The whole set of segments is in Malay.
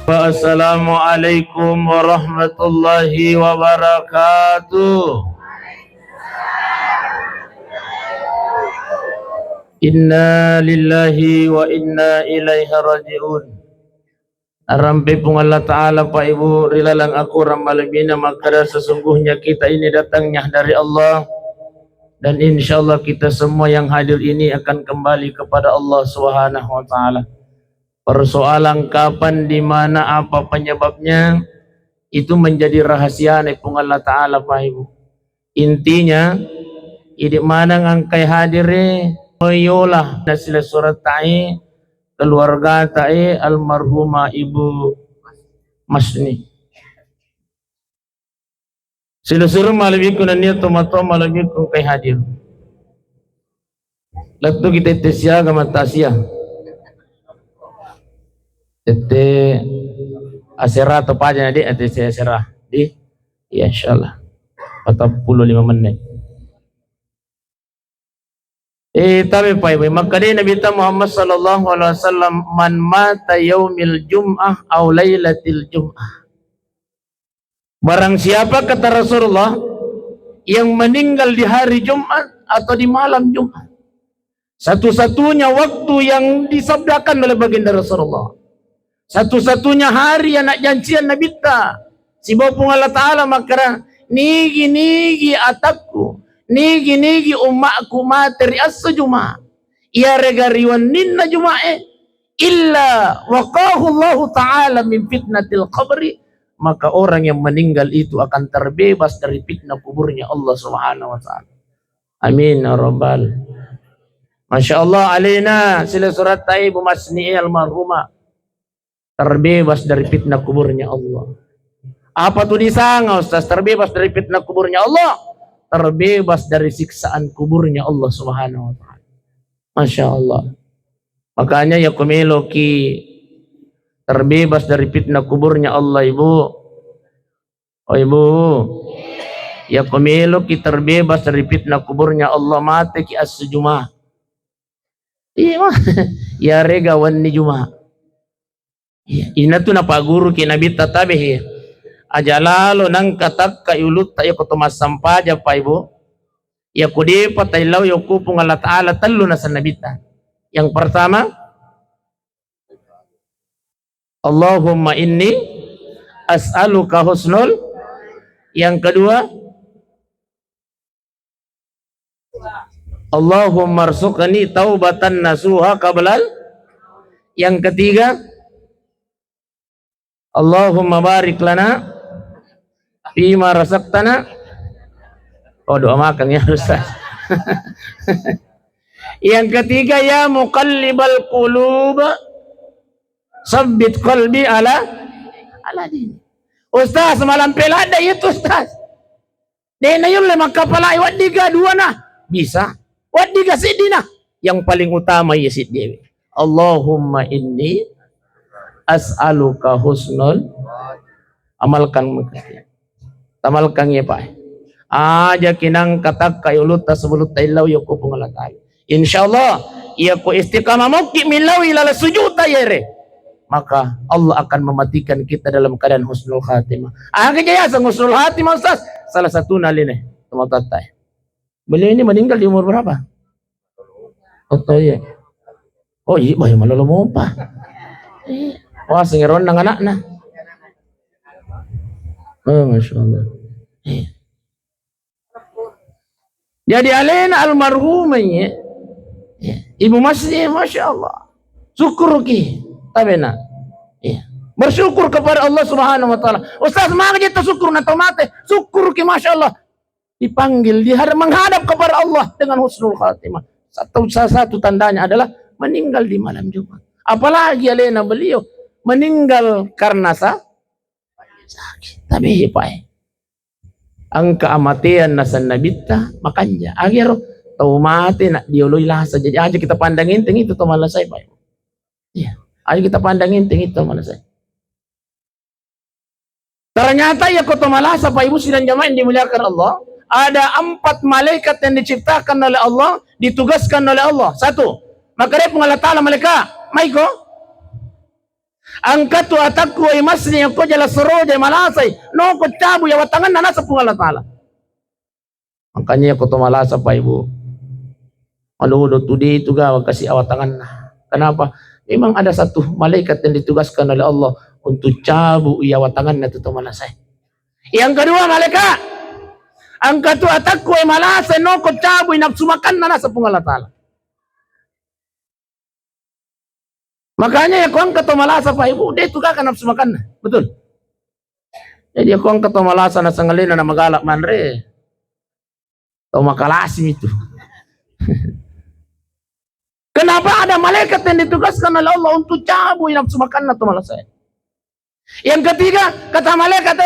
Assalamualaikum warahmatullahi wabarakatuh. Inna lillahi wa inna ilaihi raji'un. Arampe pun Allah Ta'ala Pak Ibu rilalang aku ramalabina maka sesungguhnya kita ini datangnya dari Allah. Dan insyaallah kita semua yang hadir ini akan kembali kepada Allah Subhanahu wa Ta'ala. Persoalan kapan, di mana, apa penyebabnya itu menjadi rahasia pun Allah Ta'ala Pak Ibu. Intinya idi mana ngangkai hadire yolah nasila surat ta'i keluarga ta'i almarhumah Ibu Masni. Sila suruh malabikun niya tomato malabikun kay hadir. Lato kita tesya gamatasya. Tete asera atau paja di ate asera di ya insyaallah 45 menit. Tapi Pak Ibu maka dia Nabi Muhammad sallallahu alaihi wasallam man mata yaumil jum'ah aw lailatil jum'ah. Barang siapa kata Rasulullah yang meninggal di hari Jumat atau di malam Jumat, satu-satunya waktu yang disabdakan oleh baginda Rasulullah, satu-satunya hari yang nak janjian Nabi ta si bapung Allah Ta'ala makara nigi atakku nigi umakku materi as-juma ia regariwan ninna juma'e illa waqahu Allah Ta'ala min fitnatil qabri, maka orang yang meninggal itu akan terbebas dari fitnah kuburnya Allah Subhanahu wa Ta'ala. Amin ya rabbal. Masya Allah alaina sila surat Ibu Masni almarhumah terbebas dari fitnah kuburnya Allah. Apa tuh disanga Ustaz? Terbebas dari fitnah kuburnya Allah, terbebas dari siksaan kuburnya Allah Subhanahu wa Ta'ala. Masya Allah. Makanya ya kumiloki terbebas dari fitnah kuburnya Allah Ibu. Oh Ibu, ya kumiloki terbebas dari fitnah kuburnya Allah mate ki as-jumah. Iya ya rega wanni jumah. Ina tu na paguru ki Nabi tatabih ajalalo nang katak kayulut tayo kotomas sampaja pa Ibu ya kudi pataylaw yo kupung Allah Ta'ala talo na sa nabita. Yang pertama Allahumma inni as'aluka husnul, yang kedua Allahumma arzuqni taubatan nasuha qablal, yang ketiga Allahumma barik lana fima razaqtana. Oh doa makan ya Ustaz. Yang ketiga ya muqallibal qulub sabbit qalbi ala dini. Ustaz malam pelada itu Ustaz. Dena yun lemang kapala iwat diga dua na bisa. Wat diga sidina. Yang paling utama ya siddewi. Allahumma inni as'aluka husnul, amalkan tamalkan ya Pak aja kinang katak kayulut tasbulut tailaw yoko pungalatai insyaallah ia ku istiqamah mukti milawi lala sujud tayere, maka Allah akan mematikan kita dalam keadaan husnul khatimah. Kejaya sang husnul khatimah Ustaz salah satu naline teman-teman beliau ini meninggal di umur berapa? Iya bah malu lumpa. Wah, sengeron ng anak na. Oh, Masya Allah. Jadi alena almarhumanya Ibu Masni, Masya Allah. Syukur ki. Tabena. Bersyukur kepada Allah Subhanahu wa Ta'ala. Ustaz, mana kita syukur na tomate? Syukur ki, Masya Allah. Dipanggil, menghadap kepada Allah dengan husnul khatimah. Satu tandanya adalah meninggal di malam Jumat. Apalagi alena beliau meninggal karena sakit. Tapi hipai ang keamatian nasan nabita makanya akhir tau mati nak diului lah saja aja kita pandangin ting itu malasay Pak. Iya, aja kita pandangin ting itu malasay. Ternyata ya kota malasa Pak Ibu sidang jamaah yang dimuliakan Allah, ada 4 malaikat yang diciptakan oleh Allah, ditugaskan oleh Allah. 1, maka dia pengalat ta'ala malaikat Maiko Angkatu atakku imasni ko jala soroja malasay no ko cabu ya watangan na nasa pung Allah Ta'ala. Makanya ko to malasa pa ibu. Maludo tudi itu gawag kasi awatangan na. Kenapa? Memang ada satu malaikat yang ditugaskan oleh Allah untuk cabu ya watangan na to malasay. Yang kedua malaikat angkatu atakku malasay no ko cabu nafsu makan na nasa pung Allah Ta'ala. Makanya ya kong malasa pa ibu, dia itu kan nafsu makan, betul. Jadi ya kong malasa na sangalina na magalak manre, atau makalasim itu. Kenapa ada malaikat yang ditugaskan oleh Allah untuk cabut nafsu makan atau malasa? Yang ketiga kata malaikat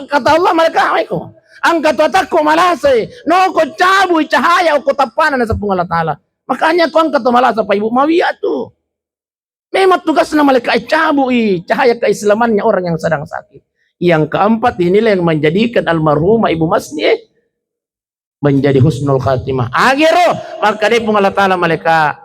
kata Allah malaikat aku, angkat otakku malasa, no ko cabut cahaya ko tapanan sa Allah Ta'ala. Makanya kong malasa pa ibu mawia tuh. Memang tugas nama malaikat cabui cahaya keislamannya orang yang sedang sakit. Yang keempat inilah yang menjadikan almarhumah Ibu Masni menjadi husnul khatimah. Akhirnya maka dia pun Allah Ta'ala malaikat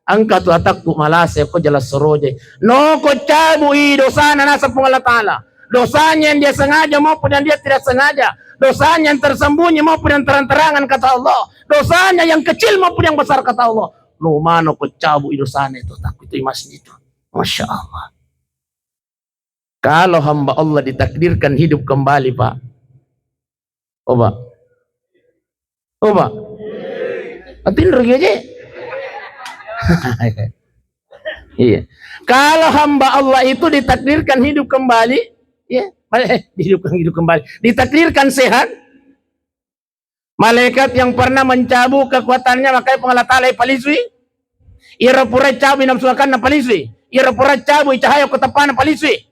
angkat atakku malasa ko jelas soroje. No ko cabui dosa nasa pun Allah Ta'ala. Dosanya yang dia sengaja maupun yang dia tidak sengaja. Dosanya yang tersembunyi maupun yang terang-terangan kata Allah. Dosanya yang kecil maupun yang besar kata Allah. No mano ko cabu itu sana itu takut itu masjid itu. Masya Allah. Kalau hamba Allah ditakdirkan hidup kembali Pak. Oba. Atin rugi aja. Iya. Kalau hamba Allah itu ditakdirkan hidup kembali, ya, hidup kembali. Ditakdirkan sehat. Malaikat yang pernah mencabut kekuatannya makanya pengalat Ta'ala paliswi. Ira pura cabu nafsu makan na paliswi. Ira pura cabu cahaya ko tapan na paliswi.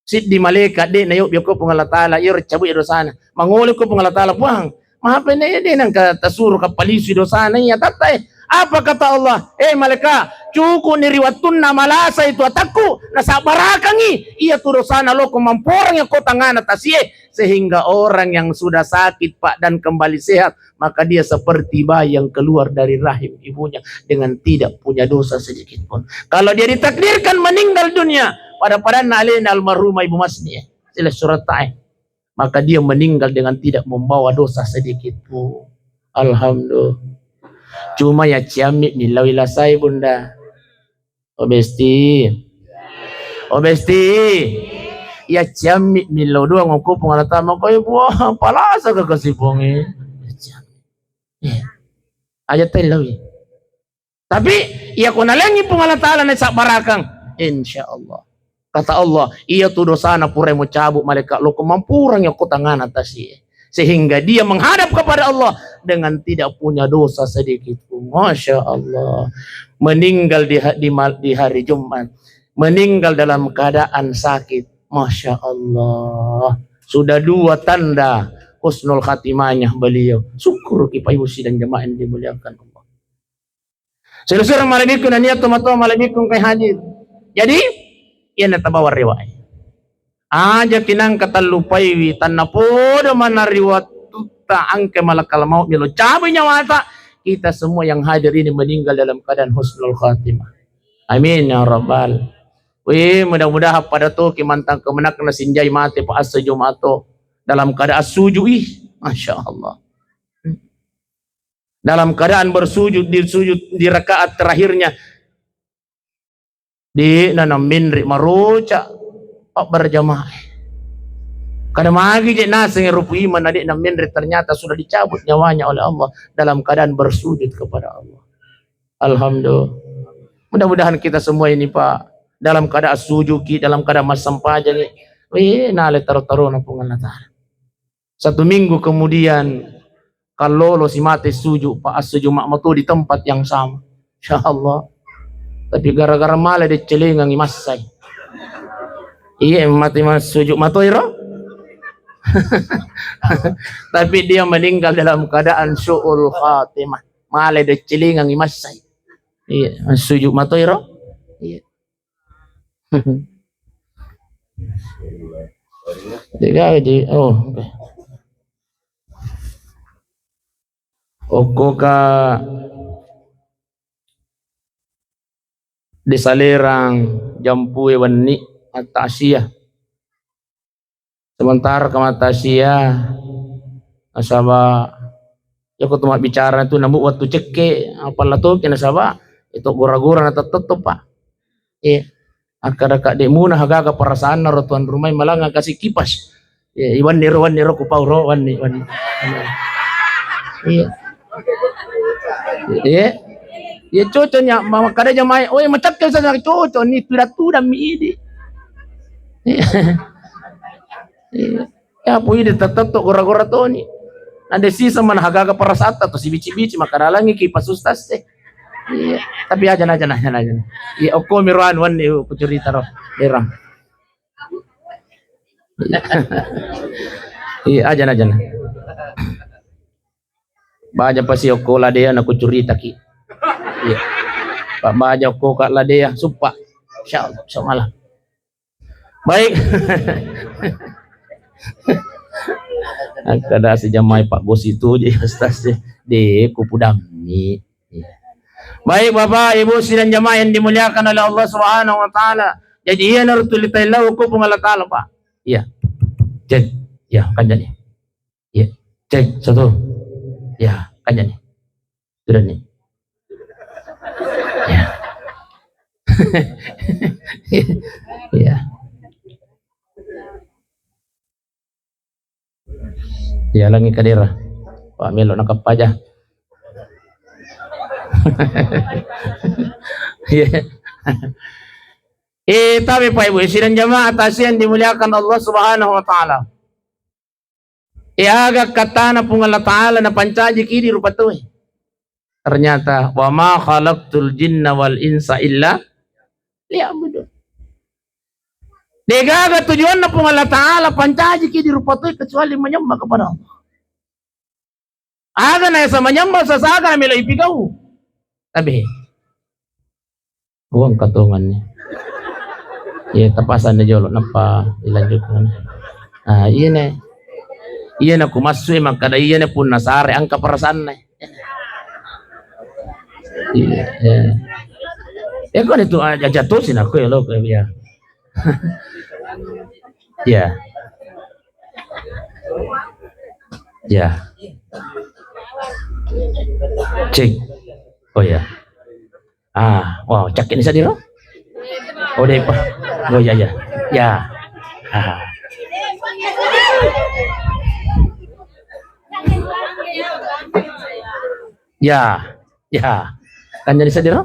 Sit di malaikat de na yo ko pengalat Ta'ala ira cabu ira sana. Manguli ko pengalat Ta'ala puang. Mahapen na de nang tasuro ka paliswi dosana ya tatay. Apa kata Allah? Malaikat, cukup niriwatun na malasa itu atakku nasabarakangi. Iya tu dosana lo kumamporang yang kota ngana tasye. Sehingga orang yang sudah sakit Pak dan kembali sehat, maka dia seperti bayi yang keluar dari rahim ibunya dengan tidak punya dosa sedikit pun. Kalau dia ditakdirkan meninggal dunia pada nalin almarhumah Ibu Masni sila surat ta'in, maka dia meninggal dengan tidak membawa dosa sedikit pun. Alhamdulillah. Cuma ya ciamik ni lawila saya bunda. Obesti. Ya ciamik ni law doang aku pengalaman mo kayo buah palasa ka kasi pongi. Aja tayo lawi. Tapi iya ko nalangi pengalaman na sa barakang insyaallah. Kata Allah, iya tu dosa na pure mo cabut malaikat lo kemampurang yang ko tangan atas iya. Sehingga dia menghadap kepada Allah dengan tidak punya dosa sedikit pun. Masya Allah. Meninggal di hari Jumat. Meninggal dalam keadaan sakit. Masya Allah. Sudah 2 tanda husnul khatimahnya beliau. Syukur kita ibu sidang jemaah yang dimuliakan Allah. Seluruh malaikat dan niat teman-teman malaikat kay hadir. Jadi, yan natabawar riwayat. Aja kinang katalupay witan na po manariwat tuta angke malakal maut milo cabai nyawata kita semua yang hadir ini meninggal dalam keadaan husnul khatimah. Amin ya rabbal. Mudah-mudahan pada to kimantang kemenak na sinjay mati pa asa Jumato dalam keadaan sujud Masya Allah. Dalam keadaan bersujud di rakaat terakhirnya di nanam minri maruca berjamaah. Karena magi je naseng rupu iman adik na minri ternyata sudah dicabut nyawanya oleh Allah dalam keadaan bersujud kepada Allah. Alhamdulillah. Mudah-mudahan kita semua ini Pak dalam keadaan sujuki dalam keadaan masampaja ni. Nale taruh-taruh na pungan Ta'ala. 1 minggu kemudian kalau lo si mati sujud Pak as-Jumat matu di tempat yang sama. Insyaallah. Tapi gara-gara malah dicelengang imasay. Iya mati mas sujud matoiro. Tapi dia meninggal dalam keadaan su'ul khatimah. Malah de cilingang imasay. Iya, sujud matoiro. Iya. Jadi okay. Okoka disalirang jampu wani atasia. Sementara kamatasia asaba ya ko tuma bicara tu namu waktu ceke apalah tu kena saba itu gora-gora na tetep pak. Akada dek muna haga perasaan na tuan rumah malah nggak kasih kipas. Iwan niro ku pauro wan. Iya cocoknya mama kada jamai. Oh macam ke sana cocok ni tuda mi ini. Ya pui de tetap to gora-gora to ni. Ande sisa man haga perasaan to si bici-bici makaralangi kipas ustas teh. Iya, tapi aja. Iya, oko miruan wan ku cerita ro derang. Iya, aja. Baja pasi oko ladea aku cerita ki. Iya. Pak baja oko kak ladea supa. Insyaallah, malam. Baik. Kada sejamai Pak Bos itu je ustaz de kupudami. Baik Bapak Ibu sidang jamaah yang dimuliakan oleh Allah Subhanahu wa taala. Jadi ia narutulitailah hukum Allah taala Pak. Iya. Cek. Ya, kan jadi. Iya. Cek satu. Ya, kan jadi. Sudah nih. Ya. Ya. Ya langi kadira. Pak Melo nakap aja. Tapi Pak Ibu sidang jamaah atas yang dimuliakan Allah Subhanahu wa taala. Agak kata na pung Allah taala na pancaji kiri rupa tu. Ternyata wa ma khalaqtul jinna wal insa illa liya'budun. Degaga tujuan na pung Allah taala pancaji kiri rupa tu kecuali menyembah kepada Allah. Aga na sa menyembah sa saga na mila ipigau. Tapi uang katungan ni. Iya tapasan na jolo napa ilanjutkan. Iya na. Iya na kumasui makada iya na pun nasare angka perasaan na. Iya. Kan itu aja jatuhin aku ya lo ya. Ya. Ya. Cek. Oh ya. Wow, cak ini sadiro? Oh deh pak. Oh ya. Ya. Ya. Kan jadi sadiro?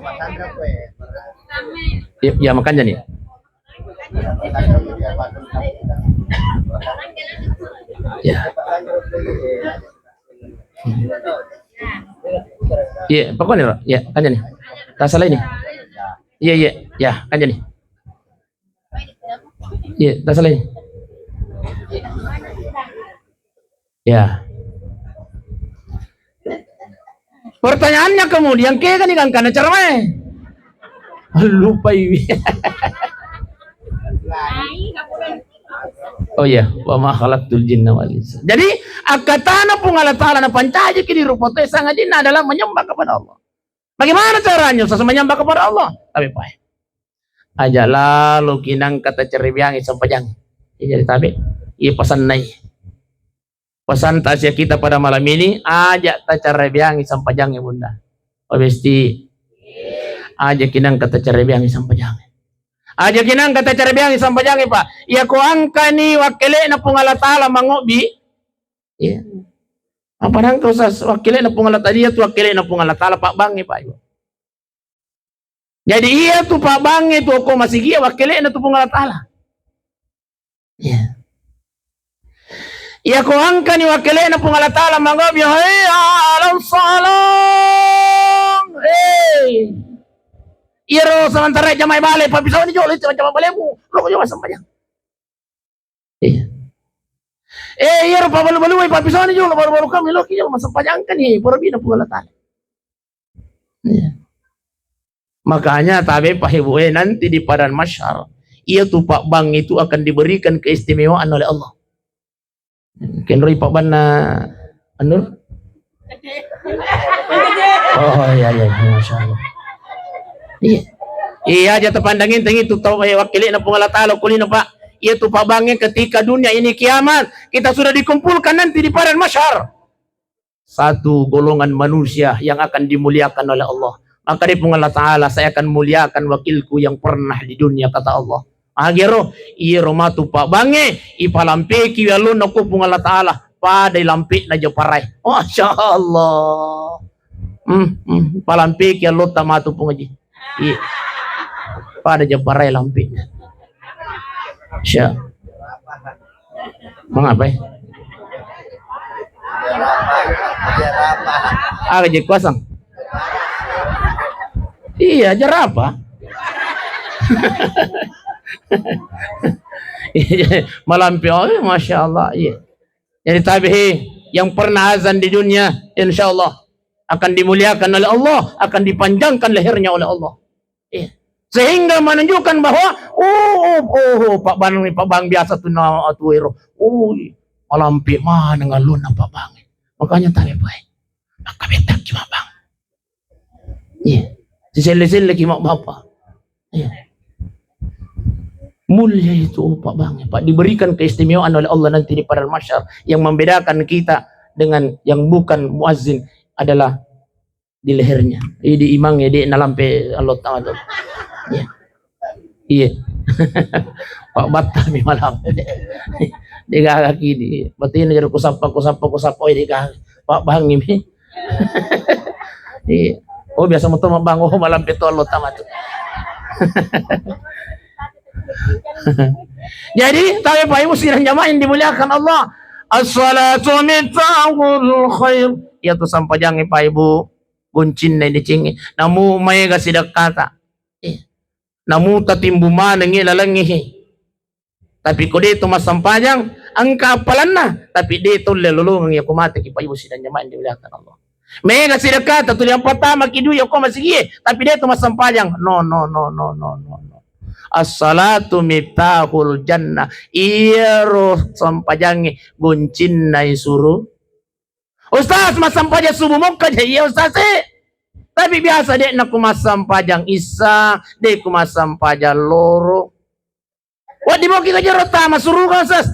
Ya makan jadi. Ya. Iya, pokoknya ya kan jadi. Tak salah ini. Iya, ya kan jadi. Iya, tak salah ini. Ya. Pertanyaannya kemudian kan ikan kana cara mana? Lupa ini. Oh iya, wa ma khalaqtul jinna wal insa. Jadi akatana pun Allah taala na pancaji kini rupa tu sangat dina adalah menyembah kepada Allah. Bagaimana caranya usah menyembah kepada Allah? Tapi baik. Aja lalu kinang kata cerebiang sampajang. Jadi tabi, iya pesan nai. Pesan tasya kita pada malam ini ajak ta cerebiang sampajang ya bunda. Obesti. Aja kinang kata cerebiang sampajang. Aja kinang kata cerebiang sampajang pak. Ya ko angka ni wakile na pungala taala mangobi. Iya. Apa nang kau sas wakile na pungala tadi tu wakile na pungala taala pak bangi pak. Jadi iya tu pak bangi tu ko masih gia wakile na tu pungala taala. Iya. Ya ko angka ni wakile na pungala taala mangobi. Hey alam salam. Hey. Iro sementara jamai balai papisau ni joleh jamai balaimu lo ko jama sampajang. Iya. Iro pabalu-balu papisau ni joleh baru-baru kami lo ki jama sampajang kan ni porbi na pungala taala. Iya. Makanya tabe pahibu nanti di padang mahsyar ia tu pak bang itu akan diberikan keistimewaan oleh Allah. Kenroi pak ban na anur. Oh iya masyaallah. Iya. Iya, jatuh pandangin tinggi itu tahu wakili na pungala talo kulino pak. Iya tuh pak bangin ketika dunia ini kiamat kita sudah dikumpulkan nanti di padang mahsyar. Satu golongan manusia yang akan dimuliakan oleh Allah. Maka di pungala taala saya akan muliakan wakilku yang pernah di dunia kata Allah. Agero iya romatu pak bange ipalampe kiwalo naku pungala taala pada lampi na japaray. Masya Allah. Palampi kiwalo tamatu pungaji. Iya. Pada japaray lampi. Siya. Mengapa? Jadi kosong. Iya, jerapah. Malampi, oh, masya Allah. Iya. Jadi tabihi yang pernah azan di dunia, insya Allah akan dimuliakan oleh Allah, akan dipanjangkan lehernya oleh Allah. Iya. Sehingga menunjukkan bahwa Pak Bang biasa tuh na atuero. Malampi mana ngalun na Pak Bang. Makanya tabi baik. Maka betak cuma Bang. Iya. Sisele-sele ki mak bapak. Iya. Mulia itu Pak Bang. Pak diberikan keistimewaan oleh Allah nanti di padang mahsyar yang membedakan kita dengan yang bukan muazzin adalah di lehernya. Di imangnya di nalampe Allah Taala. Iya. Iya. Pak Batta mi malam. Di kaki di. Batin jadi kusapa oi di kaki. Pak Bang ini. Iya. Oh biasa motor Bang malam itu Allah tamat. Jadi tahu Pak Ibu sidang jamaah yang dimuliakan Allah. As-salatu mitahul khair. Ya tu sampai jangan Pak Ibu guncin na dicingi. Namu may gasidak kata. Namu tatimbu manangi lalangi. Tapi ko dito masampayang ang kapalan na. Tapi dito lelulungang ya kumate ki Pak Ibu sidang jamaah yang dimuliakan Allah. May gasidak kata tu yang pertama kiduya ko masigi. Tapi dito masampayang. No. As-salatu miftahul jannah. Iro sampajangi guncin na isuru. Ustaz masampaja subuh muka iya Ustaz Tapi biasa dek nak kumasampajang isa, dek kumasampajang loro. Wadi mo kita jero tama suruga Ustaz.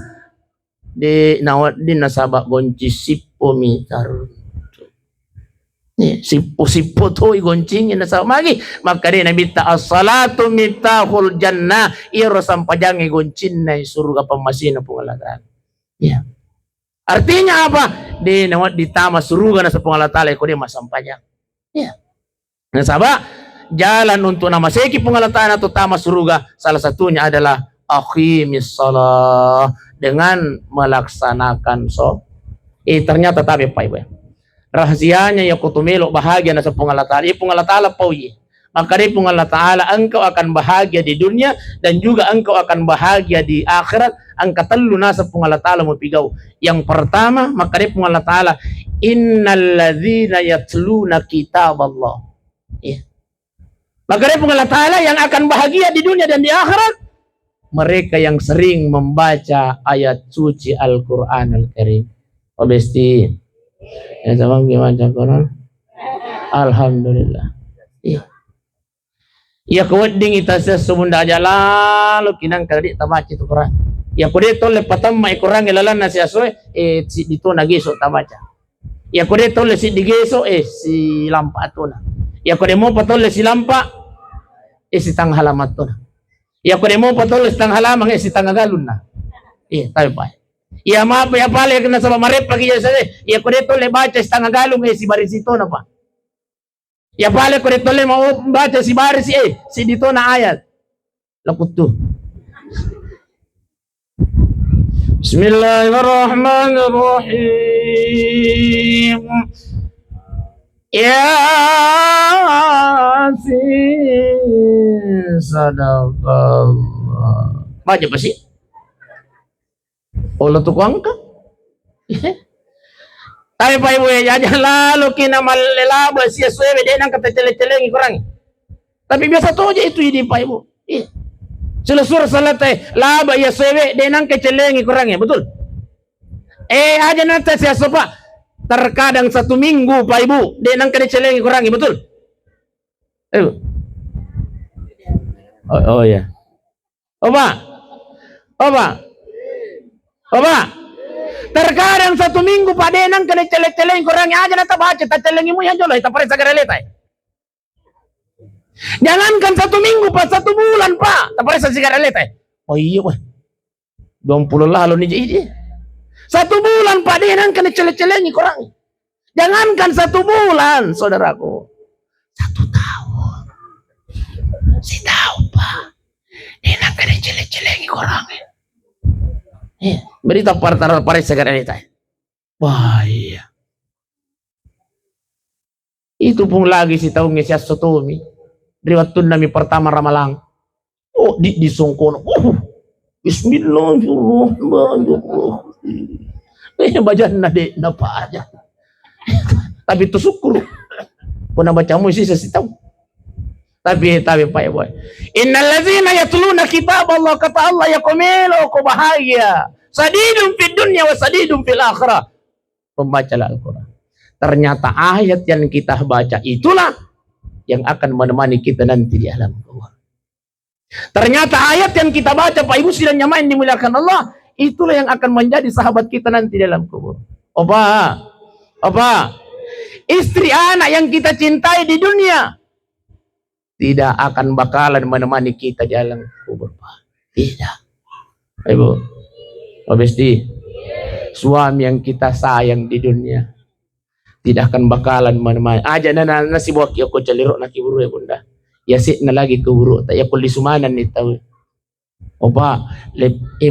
Di nawat din nasabak gonci sipo mitar. Sipo to igoncing na sa magi maka din nabita as-salatu miftahul jannah iro sampajang igoncin na surga pamasin po alagaan. Ya. Artinya apa? Di nawat ditama surga na sa pangalatala ko di masampajang. Ya. Nasaba jalan untuk nama seki pengalataan atau tama surga salah satunya adalah aqimis shalah dengan melaksanakan ternyata tabi Pak Ibu. Rahasianya ya kutumelo bahagia na sa pangalatala. Pangalatala po yi. Maka di pangalatala engkau akan bahagia di dunia dan juga engkau akan bahagia di akhirat. Ang katalo na sa pangalatala mo pigaw. Yang pertama, maka di pangalatala innal ladzina yatluna kitab Allah. Ya. Maka di pangalatala yang akan bahagia di dunia dan di akhirat mereka yang sering membaca ayat suci Al-Qur'an Al-Karim. Obesti. Ya sabang gimana Quran? Alhamdulillah. Iya. Ya kuweding ita sa sumunda aja lalu kinang kadi tabaca itu Quran. Ya kude tolle patam mai Quran ilalan na siya soe si dito nagiso tabaca. Ya kude tolle si digeso si lampa atuna. Ya kude mo patolle si lampa si tang halamat to na. Ya kude mo patolle si tang halamang si tangagalun na. Iya, tayo pa. Ya maaf ya pale kena sama marep pagi ya saya. Ya kude tolle baca si tangagalung si barisito na pa. Ya pale kude tolle mau baca si baris si dito na ayat. Lakut tu. Bismillahirrahmanirrahim. Yasin sadaqallah. Baca apa sih? Olah tukang ka? Tapi Pak Ibu ya jangan lalu kina malelaba siya suwe dia nang kata celeng-celeng kurang. Tapi biasa tu aja itu ini Pak Ibu. Iya. Selusur salat laba ya suwe dia nang keceleng kurang ya, betul? Aja nanti siya sopa terkadang 1 minggu Pak Ibu dia nang keceleng kurang ya, betul? Oh, oh ya. Oba, oba, oba. Terkadang satu minggu padenang kena celek-celeng kurangnya aja nata baca tak celengi mu yang jolo tak pare sagara letai. Jangankan satu minggu pak, satu bulan pak, tak pare sagara letai. Oh iya wah. 20 lalu nih. Satu bulan padenang kena celek-celengi kurang. Jangankan satu bulan, saudaraku. 1 tahun. Si tahu pak. Enak kena celek-celengi kurang. Berita partara pare segera itu. Wah iya. Itu pun lagi si tahu ngesias sotomi. Dari waktu nami pertama ramalang. Oh di songkono. Bismillahirrahmanirrahim. Baca nade napa aja. Tapi itu syukur. Puna bacamu sih saya tahu. Tapi Pak ya boy. Innal ladzina yatluna kitab Allah, kata Allah yakumilu ku bahagia. Sadidun fid dunya wa sadidun fil akhirah. Pembaca Al-Quran. Ternyata ayat yang kita baca itulah yang akan menemani kita nanti di alam kubur. Ternyata ayat yang kita baca Pak Ibu sidang nyamain dimuliakan Allah, itulah yang akan menjadi sahabat kita nanti di alam kubur. Opa, istri anak yang kita cintai di dunia tidak akan bakalan menemani kita di alam kubur, Pak. Tidak. Ibu, Besti, suami yang kita sayang di dunia tidak akan bakalan menemani. Aja nasi buat aku celirok nak iburu ya bunda. Ya sih na lagi keburu. Tak ya kuli sumanan nih tahu. Opa,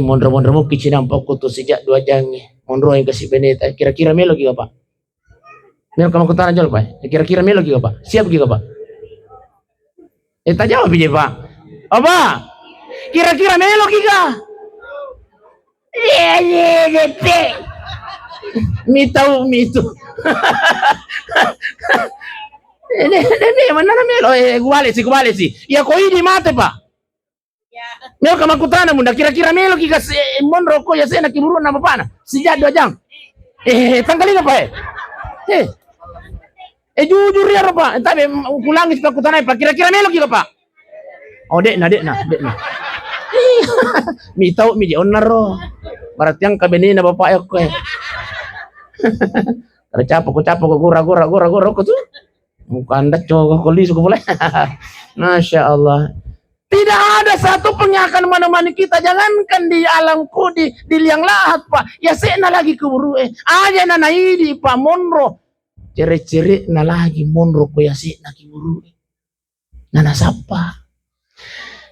mondro mu kicinam aku tuh sejak 2 jam nih. Mondro yang kasih beneta. Kira-kira melo giga Pak. Melo kamu kutana jol Pak. Kira-kira melo giga Pak. Siap giga Pak. Tak jawab aja Pak. Apa? Kira-kira melo giga. Mi tahu mi itu. Ini mana melo? Guale sih. Ya kau ini mate Pak. Melo kamu kutana bunda. Kira-kira melo giga monro ko ya saya nak iburu nama pana. Sejak 2 jam. Tanggalin apa jujur ya Pak. Tapi ulangi kita kutana Pak. Kira-kira melo giga Pak. Oh dek na. Mi tahu mi onar ro. Berarti yang kabini na bapak ya ko. Capek gura ko tuh. Muka anda coba kolis ko boleh. Masya Allah. Tidak ada satu pun yang akan menemani kita. Jangankan di alamku di liang lahat Pak. Ya sena lagi keburu aja na naidi Pak monro. Cere-cere na lagi monro ko ya sena keburu. Nana sapa.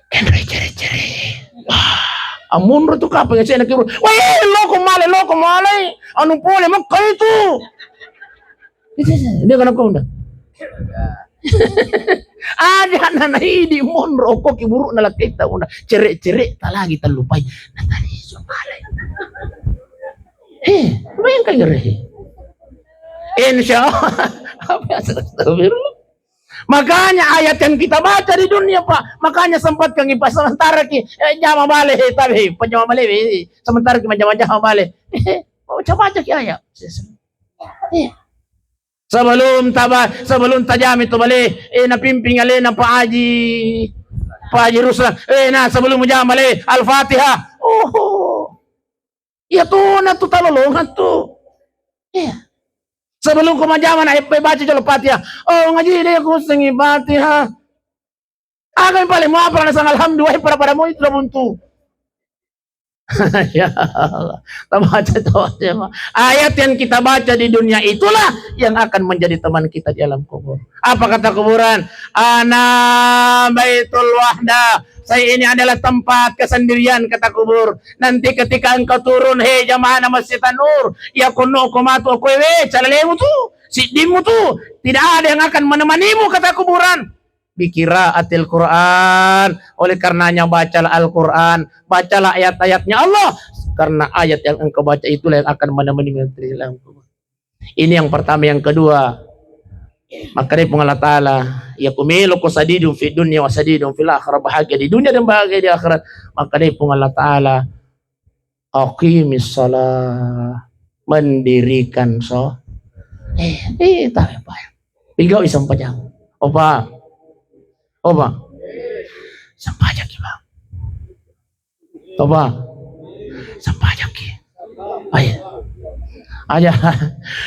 Kenre cere-cere. Wah, monro tu kapan ya sena keburu. Wah, loko male. Anu pole mak itu. Dia kan kau dah. Ada nana ini monro kok kiburu nala kita unda cerik tak lagi terlupai natali somale. Bayangkan gere. Insyaallah. Makanya ayat yang kita baca di dunia Pak, makanya sempat kang ipas sementara ki jama bale tapi penjama bale sementara ki jama bale. Coba baca ki ayat. Sebelum tajam itu balik napimping alena Pak Haji Ruslan sebelum jam balik Al-Fatihah ya tuh na tuh talolongan tuh sebelum kemajaman baca jolo Fatihah ngaji dia aku sengi Fatihah akan paling mau apa sang alhamdulillah pada mau itu buntu. Ya Allah. Ayat yang kita baca di dunia itulah yang akan menjadi teman kita di alam kubur. Apa kata kuburan? Ana baitul wahda. Saya ini adalah tempat kesendirian kata kubur. Nanti ketika engkau turun, hei jamaah Masjid An-Nur, ya kunu kumatu kowe, calalemu tuh, sidimu tuh, tidak ada yang akan menemanimu kata kuburan. Bikira atil Quran, oleh karenanya bacalah Al-Quran, bacalah ayat-ayatnya Allah, karena ayat yang engkau baca itulah yang akan menemani menteri dalam kubur. Ini yang pertama. Yang kedua, maka dari Allah Ta'ala yakumilu sadidun fi dunya wa sadidun fil akhirah, bahagia di dunia dan bahagia di akhirat. Maka dari Allah Ta'ala aqimis shalah, mendirikan sholat. Tak apa. Bigau isang pajang. Opa. Sampajak bang. Coba. Sampajak Ay. Aja.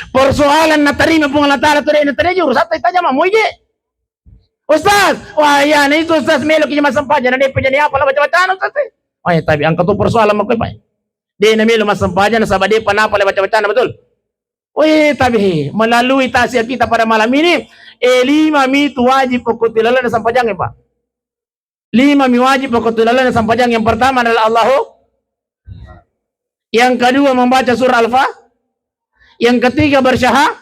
Persoalan na terima pong Allah Ta'ala tuloy na terima. Urus atay taja mamuye. Ustaz. Wah yan. Itu Ustaz Melo kaya masampajan. Na di pa niya pala baca-bacaan Ustaz. Ay tabi. Ang katu persoalan mo ko pa. Di na Melo masampajan. Sabadi pa na pala baca-bacaan. Betul. Uy tabi. Melalui tasya kita pada malam ini. 5 itu wajib pokutilalan na sampajang Pak. 5 wajib pokutilalan na sampajang. Yang pertama adalah Allahu. Yang kedua membaca surah Al-Fa. Yang ketiga bersyaha.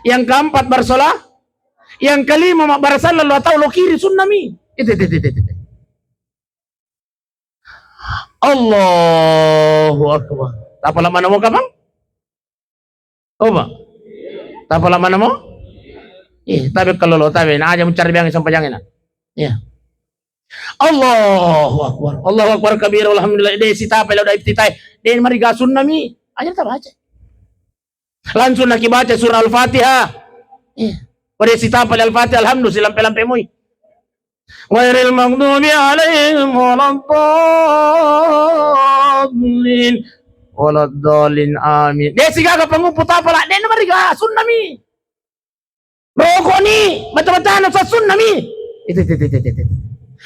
Yang keempat bersolah. Yang kelima bersallallahu atau lo kiri sunnami. Itu. Allahu Akbar. Tak lama namo ka bang? Coba. Tak lama namo? Tapi kalau lo tabi na aja mencari yang sampajangin. Ya. Allahu Akbar. Allahu Akbar kabir. Alhamdulillah. Desi tapay lo da iftitay. Den mariga sunnami. Aja tak baca. Langsung nak baca surah Al-Fatihah. Pada sitapal Al-Fatihah alhamdulillah lampe-lampe muy. Ghairil maghdubi alaihim waladdallin amin. Desi gaga pangupo tapala den mariga sunnami. Roko ni baca-bacaan sa sunnami. Itu.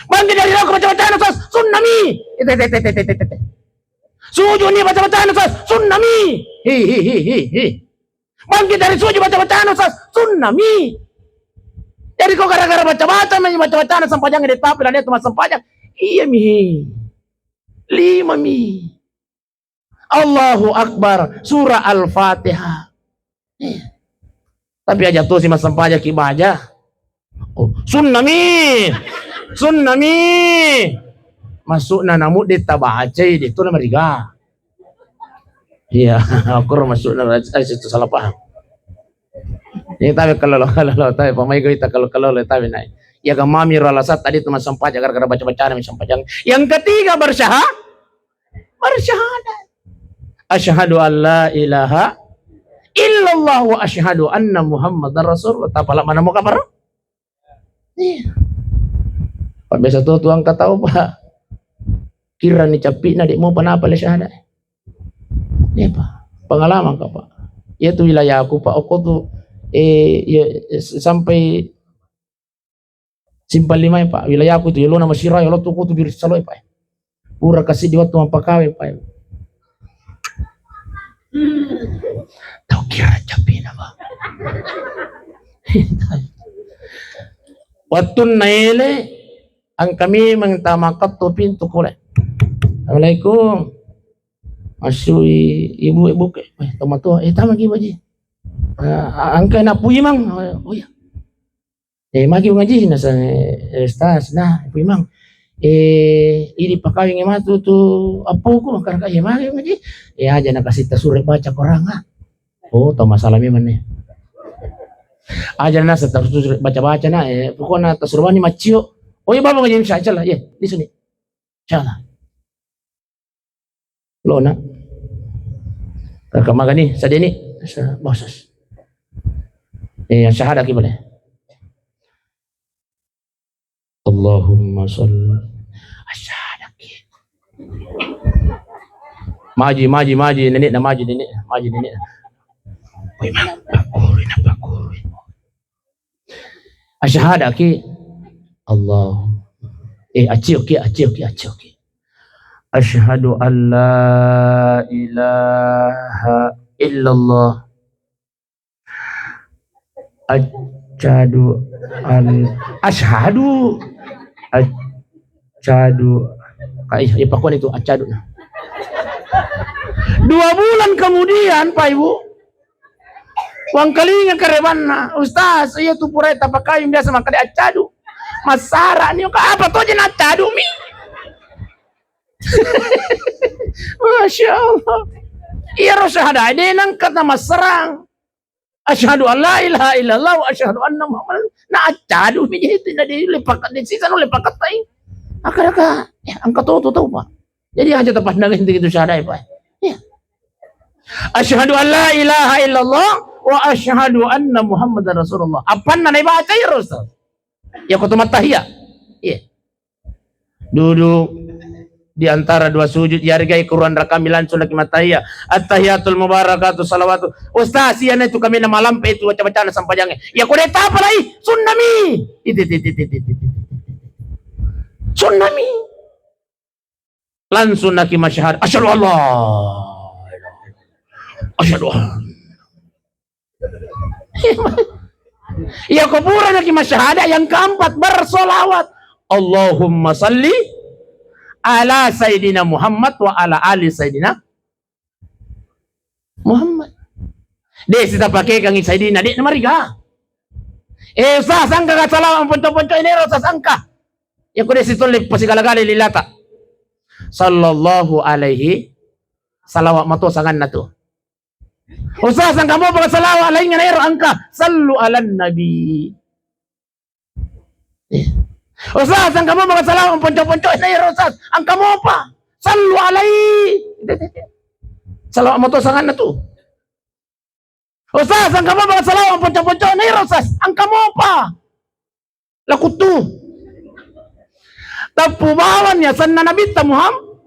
Bangkit dari roko baca-bacaan sa sunnami. Itu. Sujud ni baca-bacaan sa sunnami. Bangkit dari sujud baca-bacaan sa sunnami. Jadi kok gara-gara baca-baca baca-bacaan sampajang di tapil ada cuma sampajang. Iya mi. 5 mi. Allahu Akbar surah Al-Fatihah. Tapi aja tuh si mas sampajang kibaja. Oh, sunnami. Masuk na namu di tabacay dito na mariga. Iya, aku masuk na situ salah paham. Ini tapi kalau tapi pamay kita kalau tapi naik. Ya kamami ralasat tadi teman sampajang gara-gara baca-bacaan sampajang. Yang ketiga bersyahadat. Asyhadu an la ilaha illallah wa asyhadu anna Muhammadar Rasulullah. Tapala mana mau kabar? Iya. Pak biasa tuh tuang kata Pak. Kira ni capi na di mo panapa le syahadat. Ya Pak. Pengalaman ka Pak. Ya tu wilayah aku Pak. Aku tuh sampai Simpang 5 ya Pak. Wilayah aku tu ya lo nama Sirah ya lo tuh aku tuh biru saloy Pak. Pura kasih di waktu mapakawe Pak. Tahu kira capi na Pak. Waktu naile ang kami mengtamakat tu pintu kulay. Assalamualaikum. Asui ibu ke. Tama tu. Tama gi baji. Angka na puyi mang. Oh ya. Magi ngaji na sa restas na puyi mang. Ini pakawing ematu tu apo ko makar kaya magi ngaji. Aja nakasih tasure baca koranga. Oh, to masalah mi man. Aja na sa tasure baca-baca na pokoknya tasurwani macio. Oh ya baba ngaji saja lah. Ya, di sini. Insyaallah. Lona kakak magani sadeni bosas syahadat boleh. Allahumma shalli syahadat maji nenek na maji nenek oi mang pakuri syahadat ki Allah acil ki Asyhadu an la ilaha illallah. Asyhadu pakon itu asyhadu. 2 bulan kemudian Pak Ibu wang kalinga karebanna Ustaz iya tu purai tapakayong biasa makali asyhadu. Masara niyo ka apa to jen asyhadu mi. Masya Allah. Iya syahadat ini nang kata maserang. Asyhadu an la ilaha illallah wa asyhadu anna Muhammad. Na asyhadu mi itu na di lepakat di sisa no lepakat tai. Akak angka to tahu Pak. Jadi aja tepat nang itu syahadat Pak. Ya. Asyhadu an la ilaha illallah wa asyhadu anna Muhammadar Rasulullah. Apa na baca ya Ustaz? Ya kutumat tahiyat. Iya. duduk di antara dua sujud yargai Quran rakamilan sunnah kimataya at-tahiyatul mubarakatuh salawatu ustaz siana itu kami na malam pe itu baca-baca na sampajang ya kode apa lai sunnami sunnami langsung nak masyahad asyhadu Allah asyhadu ya kuburan nak masyahada yang keempat bersolawat Allahumma salli ala Sayyidina Muhammad wa ala ali Sayyidina Muhammad. Dek kita pakai kang Sayyidina dek namari ka. Usah sangka ka salawan ponco-ponco ini rasa sangka. Ya kude situlik pasigala-gali lilata. Sallallahu alaihi salawat mato sangan na to. Usah sangka mo pag salawat lain nga nairo angka sallu ala nabi. Usah sangka mo pag salawat ponco-ponco nairo usah angka mo pa sallu alaihi. Salawat mato sangan na to. Usah sangka mo pag salawat ponco-ponco nairo usah angka mo pa lakutu. Tapubawan ya sanna nabi ta Muhammad.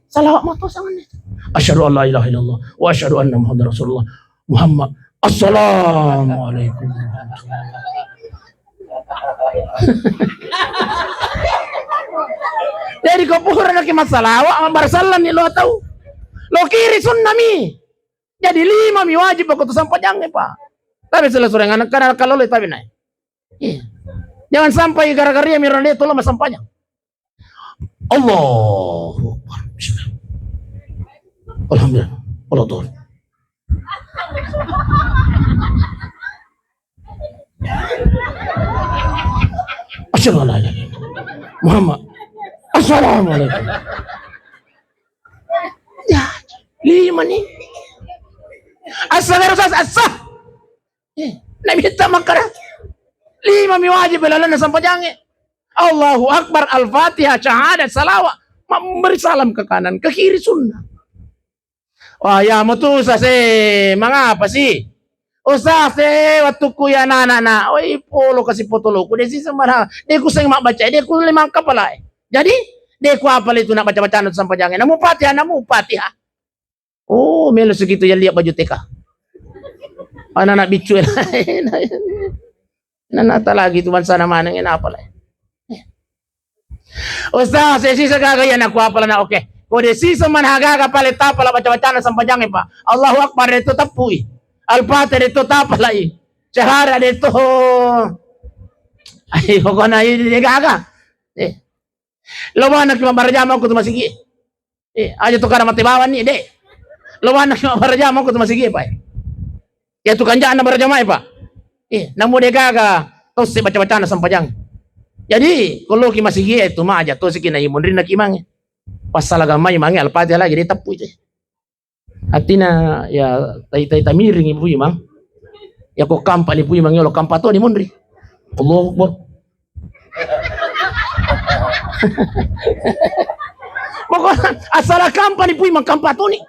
Salawat mato sangan na. Asyhadu an la ilaha illallah wa asyhadu anna Muhammadar Rasulullah Muhammad. Assalamualaikum. Jadi kuburan lagi masalah ang barsalan ni lo tahu. Lo kiri sunnami. Jadi 5 mi wajib aku tu sampai jangan pa. Tapi sila sore anak kana kalau le tabi nai. Jangan sampai gara-gara ya miron itu lo masampanya. Allahu Akbar. Alhamdulillah. Allah tuh. Assalamualaikum. Muhammad. Assalamualaikum. Ya, 5 nih. Asah. Nabi kita makara. 5 mi wajib belalan sampai jangan. Allahu Akbar, Al-Fatihah, syahadat, salawat. Memberi salam ke kanan, ke kiri sunnah. Wah ya mutu sase mangapa sih? Usase waktu ku ya nana. Oi polo kasih potolo ku desi semana. Dia ku seng mak baca, dia ku 5 kepala. Jadi dia ku apal itu nak baca-baca nanti sampai jangan. Namu Fatihah. Oh, melo segitu ya lihat baju TK. Anak-anak bicu lain. Nanata lagi tuan sana mana ngena apa lah. Ustaz, saya sisa gagayan aku apa lah oke. Kode sisa manhagaga paleta pala baca-baca na sampajang pa. Allahu Akbar itu tapui. Al-Fatihah itu tapalai. Syahara itu. Ay, kok na ini gaga. Lawan nak mabarjama ko tumasigi. Aja to kana matibawan ni de. Lawan nak mabarjama ko tumasigi pa. Ya tu kanjaan na barjama pa. Namu de gaga tos si baca-baca na sampajang. Jadi kalau ki masigi itu mah aja to si kinaimun rin na kimang. Pasal agama imang Al-Fatihah lagi dia tapu itu. Artinya ya tai miring ibu imang. Ya kok kampa ibu imang yo kampa to ni mundri. Allahu Akbar. Pokoknya asal kampa ibu imang kampa to ni.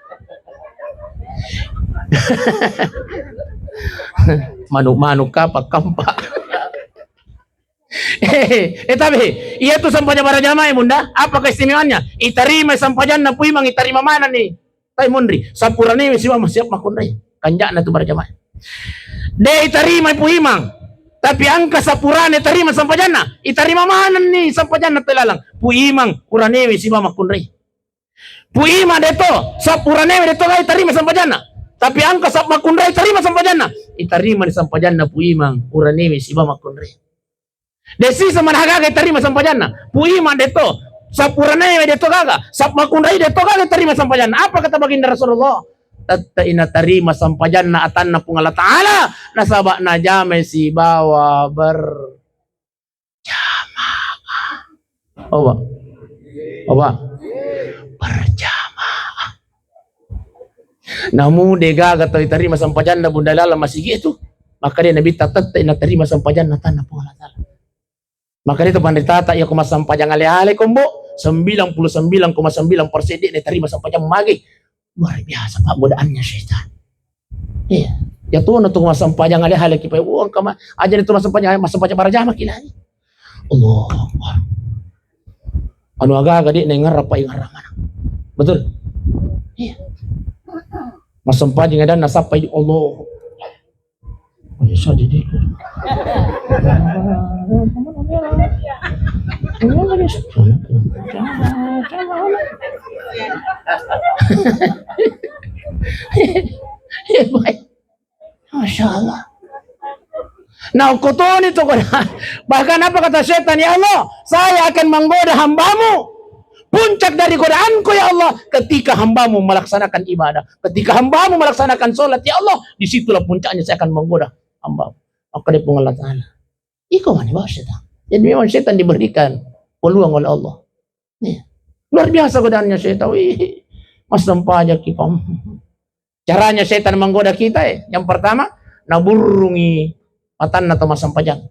Manuk-manuk kapak kampa. Tapi iya tuh sampahnya para jamaah bunda. Apa keistimewaannya? Itarima sampajan na puimang itarima mana nih? Tai mundri. Sapurane siwa siap makundai. Kanjak na tuh para jamaah. De itarima puimang. Tapi angka sapurane tarima sampajan na. Itarima mana nih sampajan na telalang. Puimang kurane siwa makundai. Puima deto sapurane deto kai tarima sampajan na. Tapi angka sap makundai tarima sampajan na. Itarima ni sampajan na puimang kurane siwa makundai. Desi sama hagaga terima sampajana. Puima deto, sapurane deto gaga, sap makundai deto gaga terima sampajana. Apa kata baginda Rasulullah? Tatta ina terima sampajana atanna pungala ta'ala nasabak najame si bawa berjamaah. Apa? Berjamaah. Namu dega gato terima sampajana bunda lala masih gitu. Maka dia Nabi tatta ina terima sampajana atanna pungala ta'ala. Maka itu pandai tata ya kuma sampajang ale-ale kombo 99,9% dia terima sampajang magi. Luar biasa pak godaannya syaitan. Iya. Ya tuh untuk kuma sampajang ale-ale kipai uang kama aja itu sampajang para jamaah kilani. Allah. Anu agak-agak di nengar apa yang mana. Betul? Iya. Masampa jeung edan nasapa Allah. Oh, ya di. Masya Allah. Nah, kutun itu bahkan apa kata setan, ya Allah, saya akan menggoda hambamu. Puncak dari godaanku ya Allah, ketika hambamu melaksanakan ibadah, ketika hambamu melaksanakan sholat, ya Allah, disitulah puncaknya saya akan menggoda hambamu. Maka dia pun Allah Ta'ala. Iko mana bahas setan. Jadi memang setan diberikan peluang oleh Allah. Nih, luar biasa godaannya setan. Wih, mas aja kita. Caranya setan menggoda kita yang pertama, naburungi matan atau masam pajang.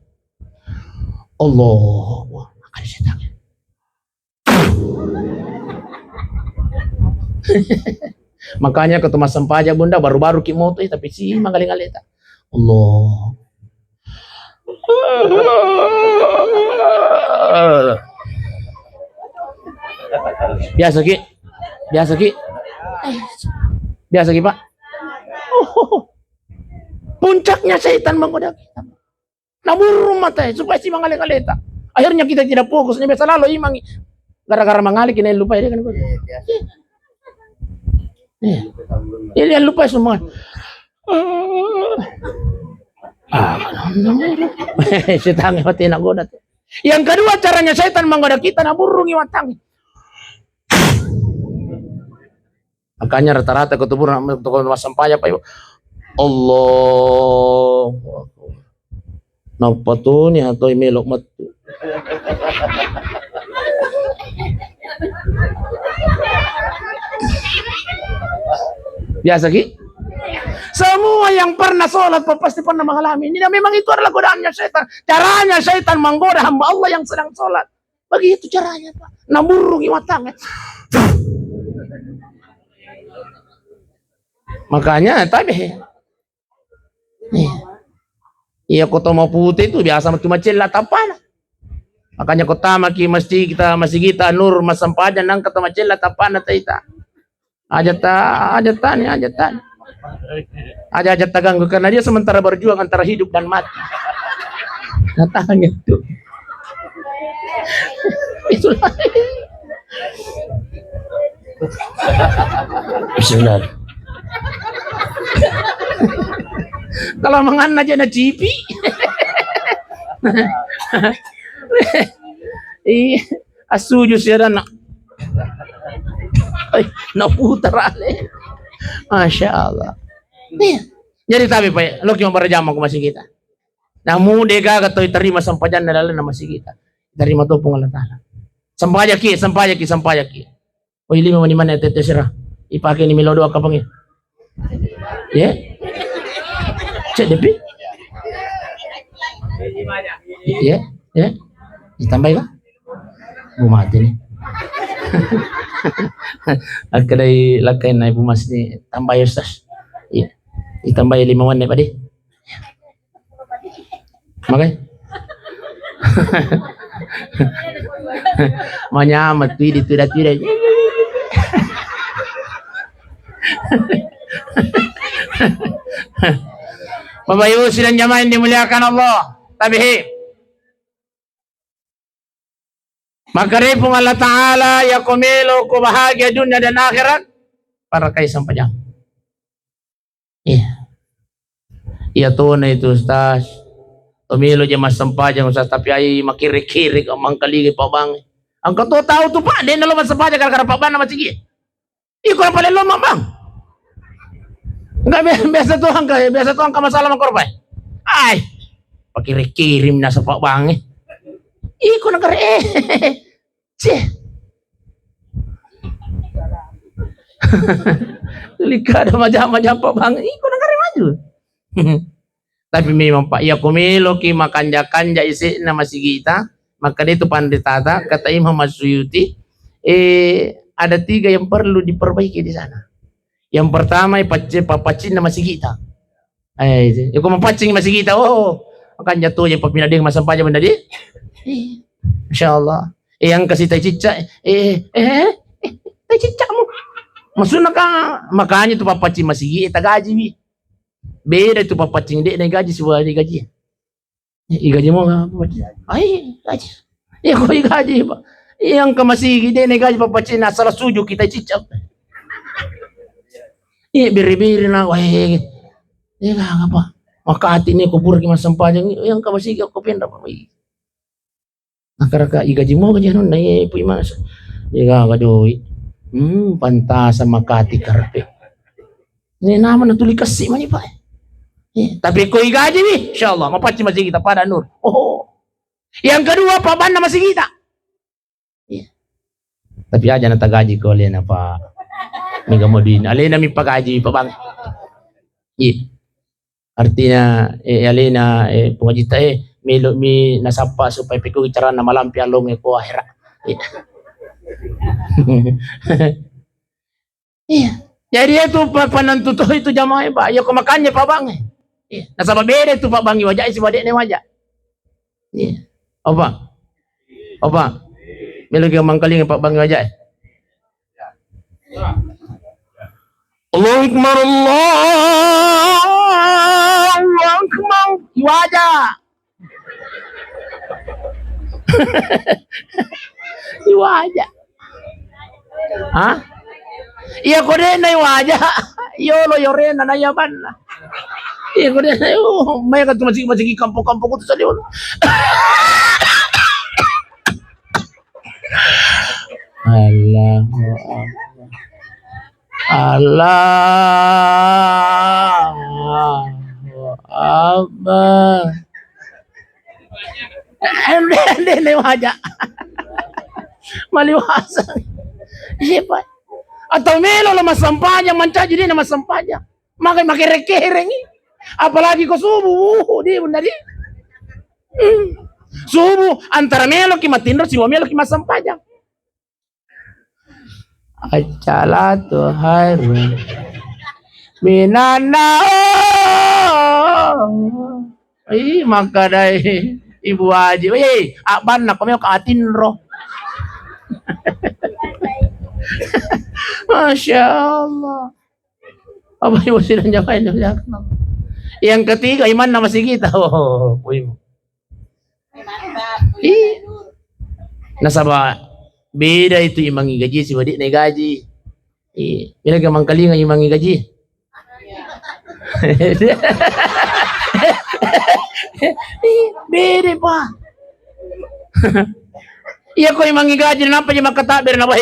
Allah, akan setan. Makanya ketemu masam pajang bunda baru-baru kimoto tapi si manggaling-aleta. Allah. Biasa ki, Pak. Puncaknya setan menggoda kita. Naburu mata supaya si mengalih-alih. Akhirnya kita tidak fokus. Ini biasa lalu imang gara-gara mengalih kita lupa dia kan. Dia lupa semua. Setan mati nak goda. Yang kedua caranya setan menggoda kita naburungi watang. Makanya rata-rata ketuburan sampaya Pak Ibu. Allah. Napa tuh nih atau melok matu. Biasa ki? Semua yang pernah sholat pasti pernah mengalami ini. Dan memang itu adalah godaannya setan. Caranya setan menggoda hamba Allah yang sedang sholat. Begitu caranya Pak. Naburungi watangnya. Makanya tapi iya kota mau putih itu biasa cuma celat apa lah. Makanya kota maki masjid kita nur masam pajan nang kata celat apa na taita. Ajatan. Ajat ganggu karena dia sementara berjuang antara hidup dan mati. Datang itu. Itulah. Bismillah. Kalau mengan aja na cipi. Asuju siya na. Ay, naputar ale. Masya Allah. Jadi tapi Pak, lo cuma berjamah ke masih kita. Namu dega kata terima sampajan dalam nama masih kita. Terima tuh Allah Ta'ala. Sampaya ki. Oh ini mana tete serah. Ipakai ni milo doa kapangnya. Ya. Cek depi. Ya. Ditambah ya. Bu mati nih. Akadai lakai na ibu mas ni tambah ya Ustaz. Iya. Ditambah 5 wan Pak Di. Makai. Manyamat tidak. Bapak Ibu sidang jamaah yang dimuliakan Allah. Tabihi. Maka ripung Allah Ta'ala ya kumilo ku bahagia dunia dan akhirat para kaisang pajang. Iya. Iya tuh na itu Ustaz. Tumilo aja mas sampajang Ustaz tapi ay makirik-kirik ang mangkaligi pa bang. Ang katuwa tao to pa, di na lo mas sampajang gara-gara pa bang na masigi. Iko na pala lo mamang. Enggak biasa tuh angka masalah mengkorban. Ay, pakirim na sa Pak Bang. Iko na kare. Cih. Likada macam Pak Bang. Iko na kare maju. Tapi memang Pak ya kumilo ki makanja isi nama si kita. Maka itu panditata kata Imam Masyuyuti ada 3 yang perlu diperbaiki di sana. Yang pertama papacin nama si kita. Yung kumapacing masih kita, makanya jatuh yung papinading masampanya benda di. Insyaallah. Yang kasih tay cica, tay cica mo. Maksudnya ka, makanya tu papacing masigi, gaji mi. Beda tu papacing, di na gaji, sebuah di gaji. Igaji mo nga, ay, gaji. Ko igaji pa. Yang kamasigi, di na gaji papacing, nasa sujo kita cica. Biri-biri na, wah, apa? Makati ni kubur ki masampajang, yang kamasigi ako pindah pa. Akaraka igaji mo gaji nun na po imas. Kadoy. Pantasa Makati karpe. Ni naman natuli kasi man pa. Tapi ko igaji ni, insyaallah mapaci masih kita pada nur. Yang kedua paban na masih kita. Tapi aja na tagaji ko alin na pa. Mega modin. Alin na mi pagaji pa bang. Artinya alin na pungajita mi nasapa supaya piku bicara na malampi along ko ahira. Iya. Jadi itu panantuto itu jamaah Pak. Ya kemakannya Pak Bang. Iya. Nasaba beda itu Pak Bang wajah si badek ne wajah. Iya. Apa? Melo ke mangkaling Pak Bang wajah. Allahu Akbar, Allahu Akbar. Wajah. Wajah. Hah? Iya ko rin na wajah. Yolo yore na nayaman. Iya ko rin na may ka tumasig kampo-kampo ko sa liyon. Allahu Akbar. Hindi wajah. Maliwasan. Siapa? Atau melo na masampanya, manca jadi na masampanya. Makirek-kireng. Apalagi ko subuh, di bunda di. Subuh antara melo ki matindro si melo ki masampanya. Acalatu hairun minana. Maka dai Ibu Haji, aban na kami ka atinro. Masya Allah. Apa ibu sila nyawain? Yang ketiga, iman na masih kita. Nasaba, beda itu imangi gaji, si wadik na gaji. Bila ka mangkalingan imangi gaji. Beda pa. Iya ko imangi gaji, kenapa niya makatabir na ba?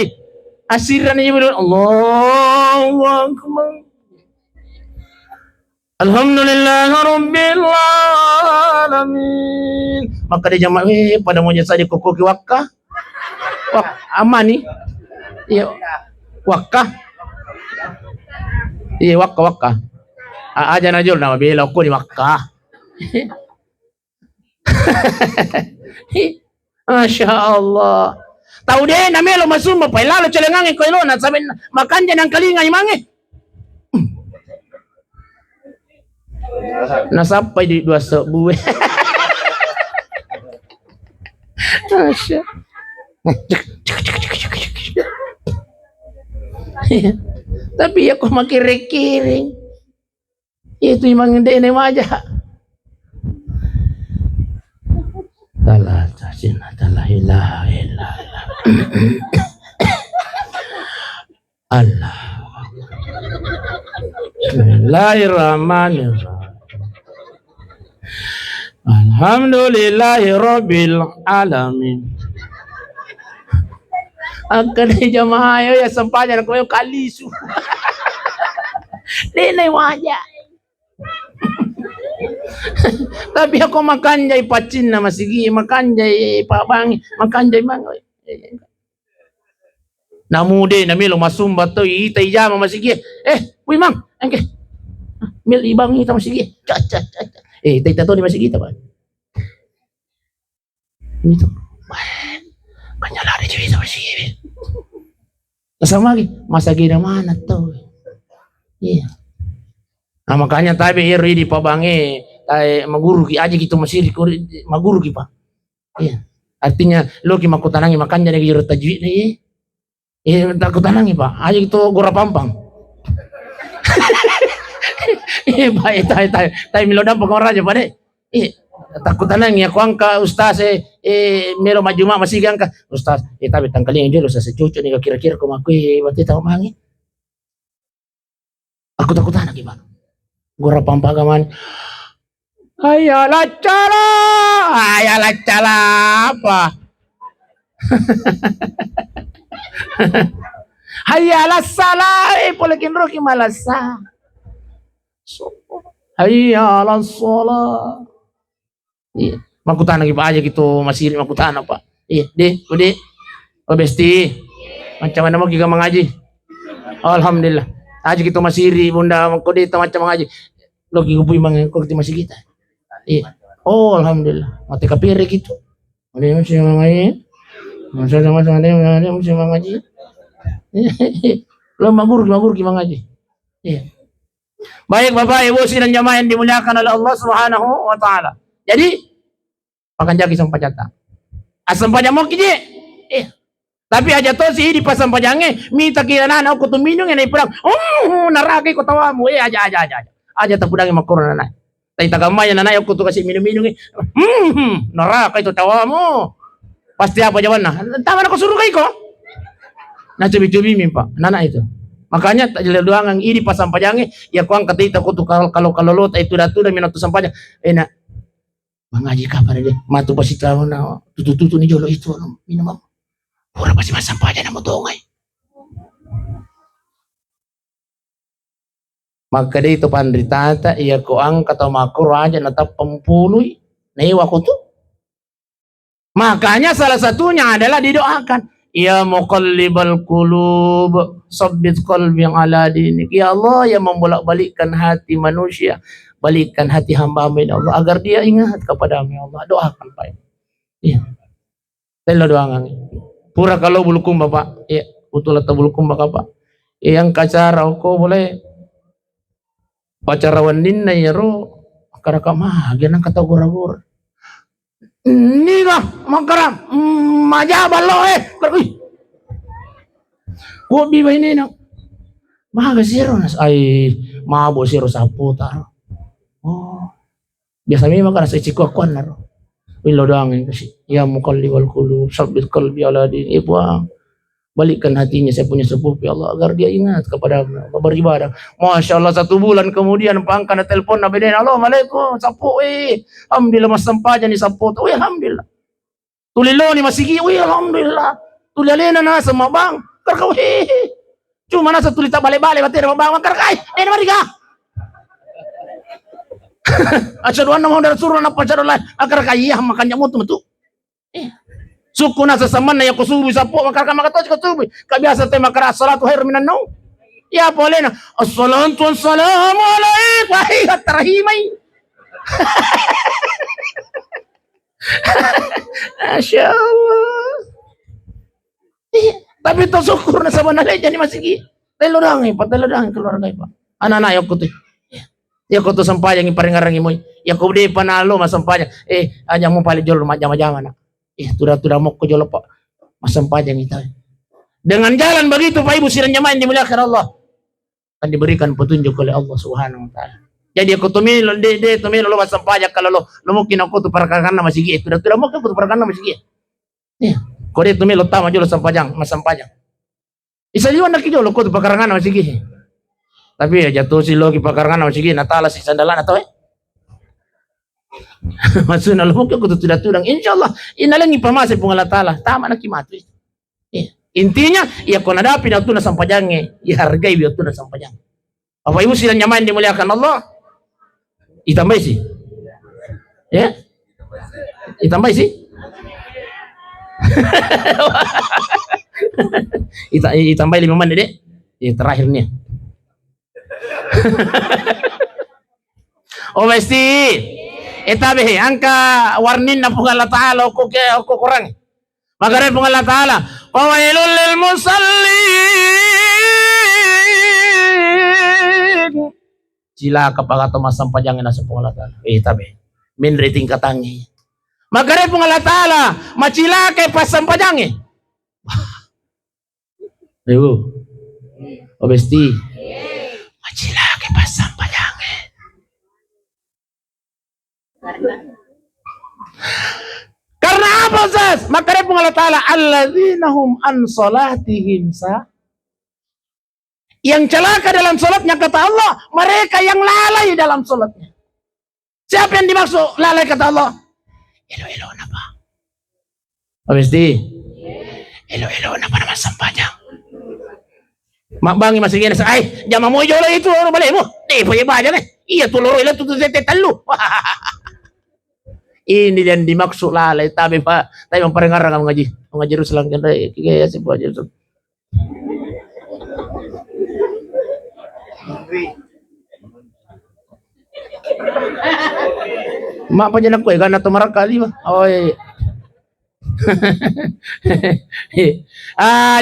Asiran niya mo doon, Allahu Akbar. Alhamdulillah Rabbil Alamin. Maka dia jamaah, pada mo niya sa di kukuki wakka. Aman ni. Iya, wakka. Iya, wakka. Aja na jol na mabila ko ni wakka. Masya Allah. Tahu deh namelo masumba pa ilalo celengange ko ilo na sabi makan dyan ang kalingay mange. Nasapay di dua buwe. Masya. Tapi ako makiring-kiring. Itu yung mga hindi na wajah. La ilaha illallah. Allah. Bismillahirrahmanirrahim. Alhamdulillahi Rabbil Alamin. Akan jamaah ayo ya sampanya ko yung kalisu. Dinay wajah. Tapi ako makanjay pacin na masigi, makanjay pabangi, makanjay mangoy. Namude na milo masumba to itay jama masigi. Uy mang, angke. Mil ibang ita masigi. Cha. Tay tato ni masigi ta ba? Ito. Kanya lari dito masigi. Kasama lagi, masagi naman to. Iya. Nah, makanya tabi iri di pabange maguru ki aja gitu masih maguru ki pa. Iya. Artinya lo ki makutanangi makanya negi juru tajwid ni. Tak kutanangi Pak. Aja itu gora pampang. Baik tai milodan pokok raja Pak deh. Takut tanang ya kuang ka ustaz melo majuma masih gang ka ustaz tapi tangkali yang jelo sa cucu ni kira-kira ko makui bati tahu mangi aku takut tanang gimana gora pampagaman ayalah cala apa hayalah salah polekin roki malasa hayalah salah. Iya, makutan lagi Pak aja gitu masih makutan apa? Iya, Budi, Besti, macam mana mau kita mengaji? Alhamdulillah, aja gitu masih bunda kode itu macam mengaji. Logi kupu imang kok masih kita. Iya, oh Alhamdulillah, mati kapire gitu. Ada masih mengaji, masa ada masih mengaji. Lo magur gimana ngaji? Iya. Baik Bapak Ibu sidang jamaah yang dimuliakan oleh Allah Subhanahu wa taala. Jadi pakan jagi sampajata. Asam pajamo kije. Tapi aja to si di pasam pajange minta kira nana aku tu minung yang perang. Narake ko tawamu aja. Aja tapudangi makurana nana. Tai tagamaya nana aku tu kasih minum-minum naraka itu tawamu. Pasti apa jawabannya? Taman aku suruh kau. Nah cubi-cubi mimpa nana itu. Makanya tak jelas doang ini pasam pajange ya kuang kata itu aku tu kalau lo itu datu dan minatu sampajang enak. Mengaji kapan deh matu pasti tahu na tutu ni jolo itu minum orang pasti masam pada nama dongai maka dia itu pandritata iya ko ang kata makro aja natap pempului nei waktu tuh makanya salah satunya adalah didoakan ya muqallibal qulub sabbit qalbi ala dinik ya Allah yang membolak-balikkan hati manusia balikkan hati hamba-hamba ya Allah agar dia ingat kepada-Mu ya Allah doakan Pak iya telo doangan pura kalau bulukum Bapak iya betul atau bulukum Bapak yang kacara ko boleh pacarawan ninna ya ro karaka mah genang kata gora-gora ini lah makaram majabal lo ko biba ini nang maga siro nas ay mabo siro saputar. Oh, biasanya makan nasi ciku akuan naro. Wilo doang yang kasih. Ya muqallibal qulub, sabbit qalbi ala dinik. Buang. Balikkan hatinya saya punya sepupu ya Allah agar dia ingat kepada Allah beribadah. Masya Allah 1 bulan kemudian pangkat telepon nabi den Assalamualaikum sapu alhamdulillah mas sampajan ni sapu alhamdulillah. Tulilo ni masigi alhamdulillah. Tulalena na sama bang. Karkau cuma nasa tulita bale-bale batir bang karkai. Mariga. Asyhadu anna Muhammadar Rasulullah pacar lain akar kaya makanya mutu suku nasa saman na yakusubi sapo makar makatoch kusubi kabiasa te makara salatu khair minan naum ya boleh na assalatu wassalamu alaik wa hiya tarhimai Masya Allah tapi to syukur na saman na jadi masih telo dang keluarga Pak anak-anak yo kutu ya kau tu sampayang iparingarang imoy ya kau de panalo masampayang aja mo pali jolo majama-jama na tuda mo ko jolo Pak masampayang itu dengan jalan begitu Pak Ibu sidang jamaah yang dimuliakan Allah akan diberikan petunjuk oleh Allah Subhanahu wa taala jadi aku tumilo de tumilo lo masampayang kalau lo mungkin aku tu parakanna masih gitu tuda mo ko tu parakanna masih gitu ya kau de tumilo tama jolo sampayang masampayang isaliwan nak jolo ko tu parakanna masih gitu tapi ya jatuh si logi pakarangan masih gini natala si sandalan atau maksudnya lo mungkin aku tidak tudang insyaallah inalangi pamase pung Allah taala tama nak kimatu intinya ya kau nadapi na tuna sampajange ya hargai biar tuna sampajang Bapak Ibu sidang jamaah dimuliakan Allah ditambah sih ya ditambah sih ditambah 5 menit deh terakhirnya oh mesti etabe angka warnin na pung Allah taala ko kurang magare pung Allah taala fawailul lil musallin sila kapag ato masampajangin na sa pung Allah taala etabe min rating katangi Makanya pun Allah Ta'ala macilake pas sampajange. Ayo. Obesti. Macilake pas sampajange. Karena apa, Ustaz? Makanya pun Allah Ta'ala alladzina hum an salatihim yang celaka dalam salatnya, kata Allah, mereka yang lalai dalam salatnya. Siapa yang dimaksud lalai, kata Allah? Elo-elo napa? Obesti. Elo-elo napa nama sampajang? Mak bangi masih gini, ay, jama mo jolo itu orang balik mo. Di punya baja kan? Iya tulur ilo tutu zete telu. Ini yang dimaksud lalai, tapi Pak, tapi memperengarang ngaji Ruslan kan kayak si Pak Yesus. Mak panjang aku kan atau marak kali mah. Oh iya.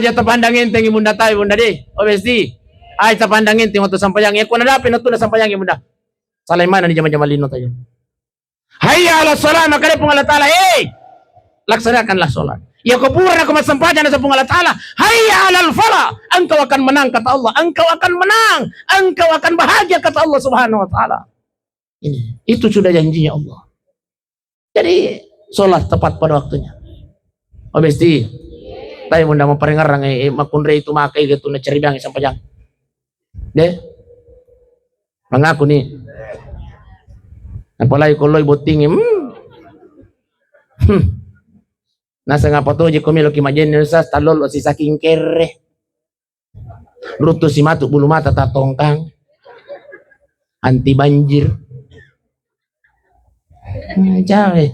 Jatuh pandangin tinggi bunda tahu bunda deh. Obesti. Jatuh pandangin tinggi waktu sampayang. Ya kuna dapin waktu na sampayang ya bunda. Salay mana di zaman-zaman lino tayo. Hayya ala salat, maka pun Allah Ta'ala, laksanakanlah salat. Ya kuburan aku masampajan sa pun Allah Ta'ala. Hayya ala falah, engkau akan menang, kata Allah. Engkau akan menang. Engkau akan bahagia, kata Allah Subhanahu wa Ta'ala. Ini, itu sudah janjinya Allah. Jadi salat tepat pada waktunya. Obesti. Tayo bunda mo parengarang makunre itu makai gitu na ceribang sampayang. Deh. Mengaku nih. Apalagi kalau ibu tinggi, nasa nga pa to, di kumilo kimajen sa talol o si saking kere. Ruto si matu bulu mata tatongkang, anti banjir. Jauh.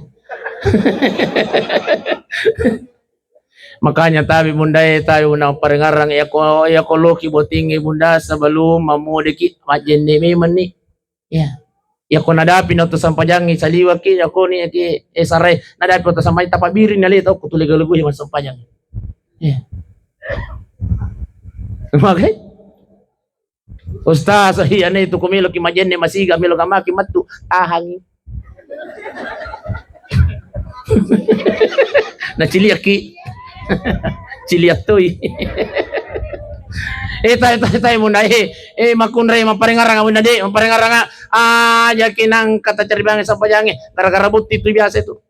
Makanya tabi bunda tayo na parengarang ya ko loki botingi bunda sebelum mamudiki majen ni memang ni. Ya. Ya ko nadapi na to sampajangi sa liwag ki ako ni ki saray nadapi to sa may tapabiri na lito ko tuligalugoy man sampajang. Yeah. Okay? Ustaz hiya na ito kumilo ki majen ni masiga milo gamaki matu tahangi. Na chiliak ki. Chiliak toy. Tayo muna makunray maparengarang muna di maparengarang yakin ang katacaribang sa payangi karakarabot ito biasa itu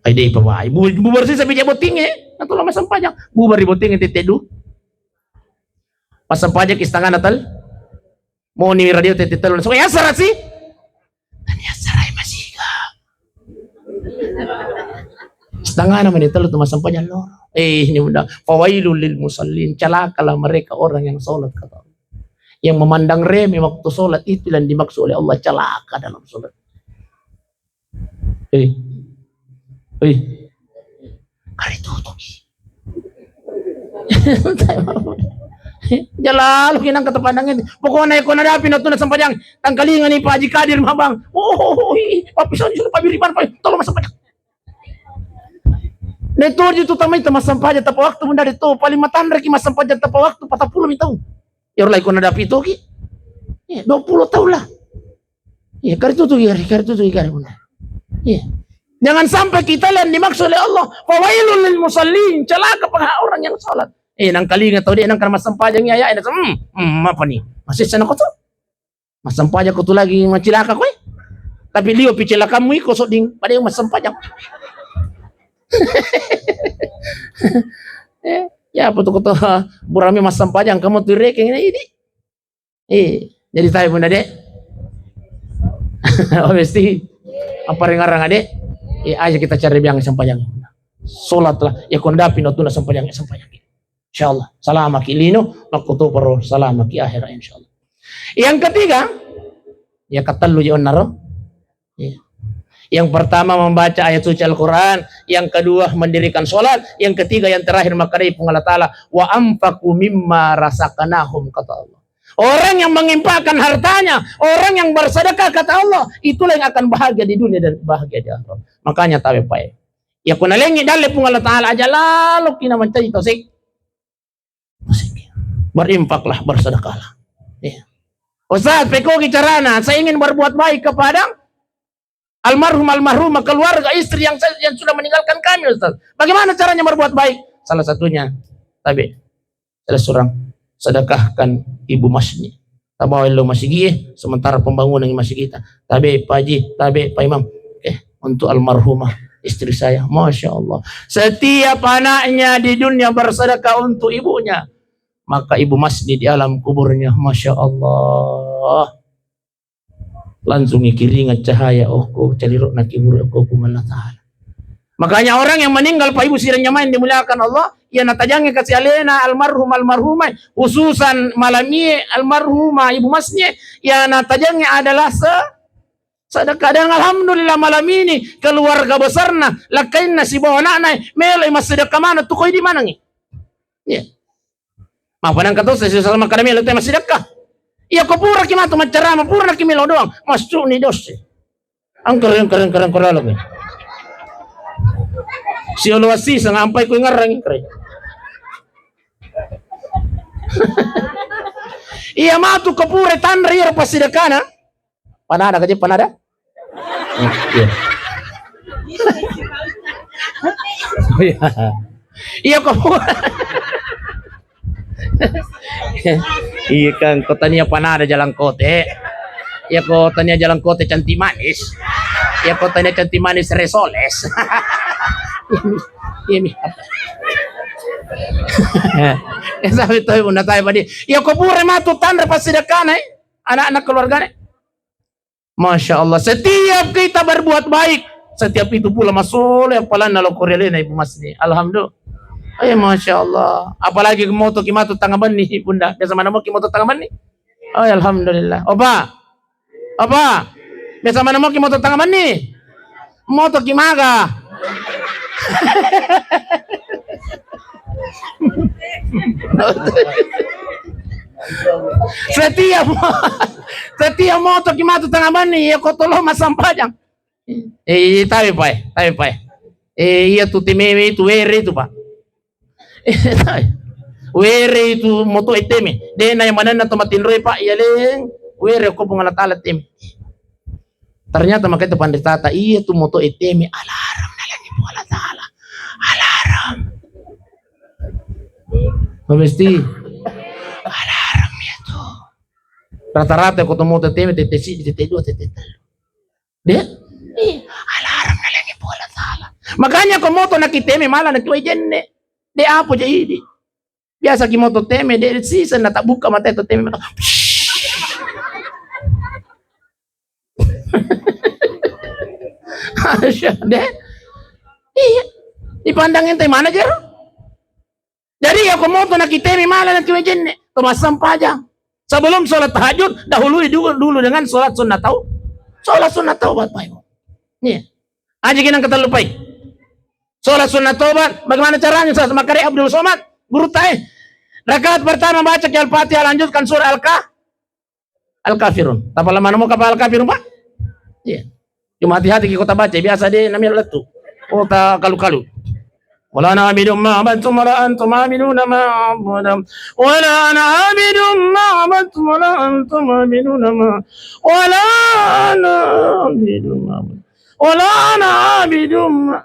ay di pa ba bubar si sabi niya boting nato lang masampajang bubar di boting titedu masampajang istangan natal mo ni radio titelo so kaya sarat si anya saray masiga istangan naman ito luto masampajang lo ini mudah fawailul lil musallin, celakalah mereka orang yang salat, kata Allah. Yang memandang remeh waktu salat, itu yang dimaksud oleh Allah, celaka dalam salat. Kali tutup. Jalalu kinang katapandangin. Pokoknya ko nadapin ato na sampajang tangkalingan ni Pak Haji Kadir mabang. Papisan di pabiripan pa. Tolong masampajang. Dito dito tamay tamasampaja tapa waktu munda dito paling matandra ki masampaja tapa waktu 40 tahun. Ya ulai ko nadapi to ki. 20 tahun lah. Ya kartu tu kari munda. Ya. Jangan sampai kita lihat dimaksud oleh Allah, fawailul lil musallin, celaka pada orang yang salat. Nang kalinga tau dia nang kan masampaja nya ya apa nih? Masih sana ko to. Masampaja ko to lagi macilaka ko Tapi liyo picilaka mo iko so ding pada yung masampaja. Ya betul-betul burami mas sampajang kamu turek yang ini. Jadi tayo bunda dek. Obesti apa rengarang adek? Aja kita cari biang sampajang. Salat lah ya kondapin otuna sampajang. Insyaallah. Salama kilino nakuto paro salama ki akhirah insyaallah. Yang ketiga ya katallu yon naro. Yang pertama membaca ayat suci Al-Quran, yang kedua mendirikan sholat, yang ketiga yang terakhir makari Allah Ta'ala wa anfaqu mimma rasakanahum, kata Allah. Orang yang mengimpakkan hartanya, orang yang bersedekah, kata Allah, itulah yang akan bahagia di dunia dan bahagia di akhirat. Makanya tawe pae. Ya kunalengi dalil Allah Ta'ala aja lalu kina mencari tosik. Berimpaklah, bersedekahlah. Ya. Ustaz, pekogi carana, saya ingin berbuat baik kepada almarhumah keluarga istri yang sudah meninggalkan kami Ustaz. Bagaimana caranya berbuat baik? Salah satunya tabi salah seorang sedekahkan ibu masjid. Tabawa lo masjid sementara pembangunan masjid kita. Tabi Pak Haji, tabi Pak Imam. Untuk almarhumah istri saya, masya Allah. Setiap anaknya di dunia bersedekah untuk ibunya, maka ibu masjid di alam kuburnya, masya Allah, langsung ikiringat cahaya kau calirok nak kubur kau Allah Ta'ala. Makanya orang yang meninggal Pak Ibu siranya main dimuliakan Allah, ya natajangi kasih alena almarhumah khususan malami almarhumah ibu masnya, ya natajangi adalah sedekah. Dan alhamdulillah malam ini keluarga besarna lakainna si bawa anak melai mas sedekah mana tuh koi di mana nih? Ya. Maaf nang kata saya sama kadang melai mas sedekah. Iya kau pura kima tu macerama pura kimelo doang. Masuk ni dos. Angker lagi. Si oluasi sampai ku ngarang keren. Iya mah tu kau pura tanri pas sedekah na. Panada kaje panada. Iya. Iya kok. Iya kan kotanya panada jalan kote. Iya kotanya jalan kote cantik manis. Iya kotanya cantik manis resoles. Ini. Ya sabi tayo muna tayo padi. Iya ko pure matutan pas sedekah anak-anak keluarga. Masya Allah, setiap kita berbuat baik, setiap itu pula masuk yang paling nalo korelena ibu mas ni. Alhamdulillah. Ay, Masya Allah. Apalagi moto kimatu tangaban ni bunda. Biasa mana mo kimoto tangaban ni? Ay, Alhamdulillah. Opa, biasa mana mo kimoto tangaban ni? Moto kimaga. Setiap moto kimatu tangaban ni ya kotolo masampajang. Tabi pai. Iya tu timeme itu were itu pak. Were itu moto iteme. De na yang mana na tomatin roy pak ya leng. Were ko pungalat-alat teme. Ternyata makanya itu pandai tata iya tu moto iteme alarm na lang ibu Allah Ta'ala. Alarm. Mesti alarm ya tuh. Rata-rata ko tu moto iteme TT1, TT2, TT3. Dia alarm na lang ibu Allah Ta'ala. Makanya ko moto nakiteme malah nakiwajenne. De apo jadi. Biasa kimoto teme de season na tak buka mata itu teme. De. Iya. Dipandangin teh mana jer? Jadi aku moto nakiteme malah nakiwajenne. Tumasam paja. Sebelum sholat tahajud dahului dulu dengan sholat sunat tahu. Sholat sunat taubat Pak Ibu. Nih. Aja kita kata lupai. Sholat sunat taubat, bagaimana caranya? Sama Kari Abdul Somad, guru tay. Rakaat pertama baca Al-Fatihah, lanjutkan surah Al-Kafirun. Tak lama nemu kapal Al-Kafirun Pak? Iya. Cuma hati-hati kita baca, biasa dia namanya letu. Oh tak kalu-kalu. Wala ana abidum ma amantum wala antum aminuna ma abudam. Wala ana abidum ma amantum wala antum aminuna ma. Wala ana abidum ma. Wala ana abidum ma.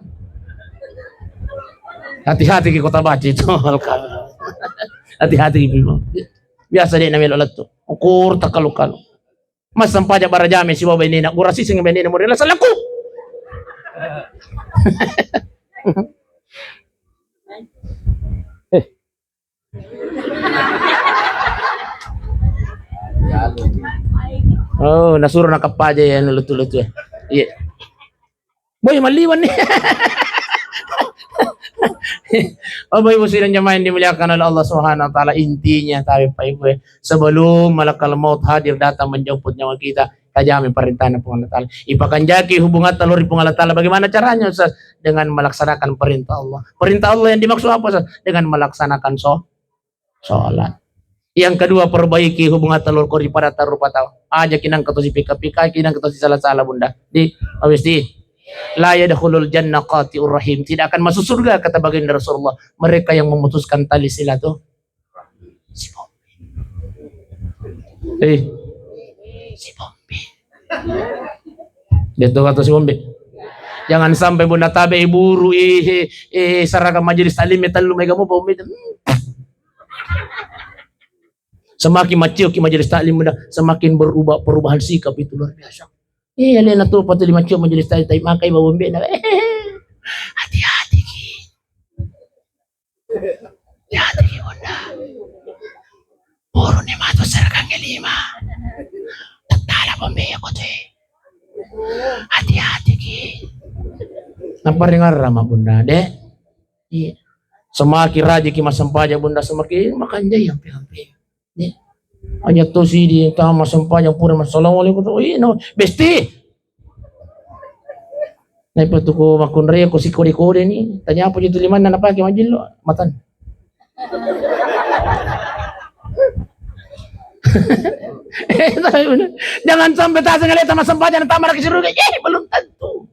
Hati-hati kita kota baca itu. Hati-hati ibu. Biasa dia namanya lolat tu. Ukur tak kalu-kalu. Mas sampaja barajame si bawa ini nak kurasi sing ini nak murila salaku. Oh, nasuruh nak apa aja ya lutu-lutu ya. Iya. Boy maliwan nih. Oh Ibu sidang jemaah yang dimuliakan oleh Allah Subhanahu wa taala, intinya tapi Pak Ibu sebelum malakal maut hadir datang menjemput nyawa kita, kajami perintah Allah Taala. Ipakan jaki hubungan telur ipung Allah Taala. Bagaimana caranya Ustaz? Dengan melaksanakan perintah Allah. Perintah Allah yang dimaksud apa Ustaz? Dengan melaksanakan sholat. Yang kedua, perbaiki hubungan telur kori pada tarupa tahu. Aja kinang ketosi pika-pika, kinang ketosi salah-salah bunda. Di awesti la yadkhulul jannah qati'ur rahim, tidak akan masuk surga kata baginda Rasulullah mereka yang memutuskan tali silaturahmi. Si Bombi Dito kata si Bombe. Jangan sampai bunda tabe iburu seragam majelis taklim metal lumai kamu Bombe. Semakin macio ki majelis taklim muda, semakin berubah perubahan sikap itu luar biasa. Lena tu patut macio majelis taklim tai makai Bombe na. Hati-hati ki. Hati-hati ki bunda. Puro ni mato seragam ngelima. Tatala Bombe ako tu. Hati-hati ki. Naparingar ramah bunda dek. Iya. Semakin rajin ki masampaja bunda semakin makan jaya hampir-hampir. Ya. Hanya tu si di tama sampajang pura assalamualaikum. No besti. Nai patu ko makunre ko si kode-kode ni. Tanya apa itu liman na napake majil lo matan. Jangan sampai tak sengaja sama sampajang tama lagi seru belum tentu.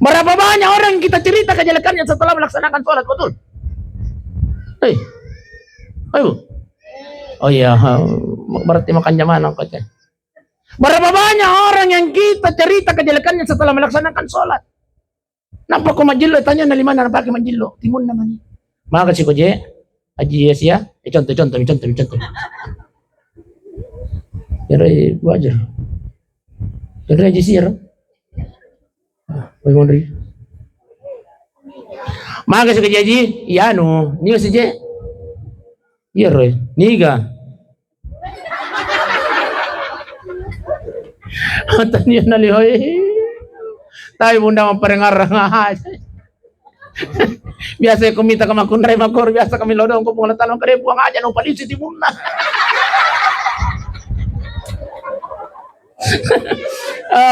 Berapa banyak orang kita cerita kejelekannya setelah melaksanakan sholat betul? Ayo. Oh iya, berarti makan jamaah angkotnya. Berapa banyak orang yang kita cerita kejelekannya setelah melaksanakan sholat? Nampak ko majillo, tanya na lima na pakai majillo, timun naman. Maka si ko je, aji yes ya, contoh. Pero wajar. Pero aji sir. Bagaimana? Maka si ko aji, ya no, niyo si je. Iya Roy, niga. Tanya nalihoy. Tayo bunda maparengarang aja. Biasa kumita ka makunray makor, biasa kami lodong ko pong latalong kare buang aja no palisi di bunda.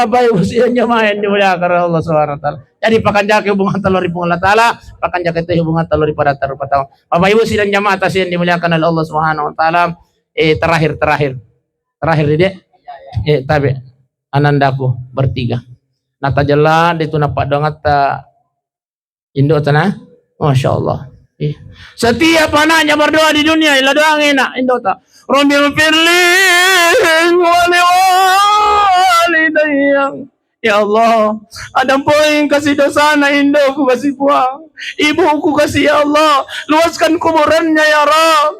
Baik usianya main dimuliakan Allah Subhanahu wa taala. Jadi pakanjake hubungan talori pung Allah taala, pakanjake teh hubungan talori pada taruh. Bapak Ibu sidang jamaah atas yang dimuliakan oleh Allah Subhanahu wa taala. Terakhir Dek. Tabe anandaku bertiga. Nata jalla itu napak dongat Indo tanah. Masya Allah. Setiap anaknya berdoa di dunia, ilah doa enak Indo tak. Rabbil firli walidayang. Ya Allah, ada poin kasih dosa na Indo ku kasih buang. Ibuku kasih ya Allah, luaskan kuburannya ya Rabb.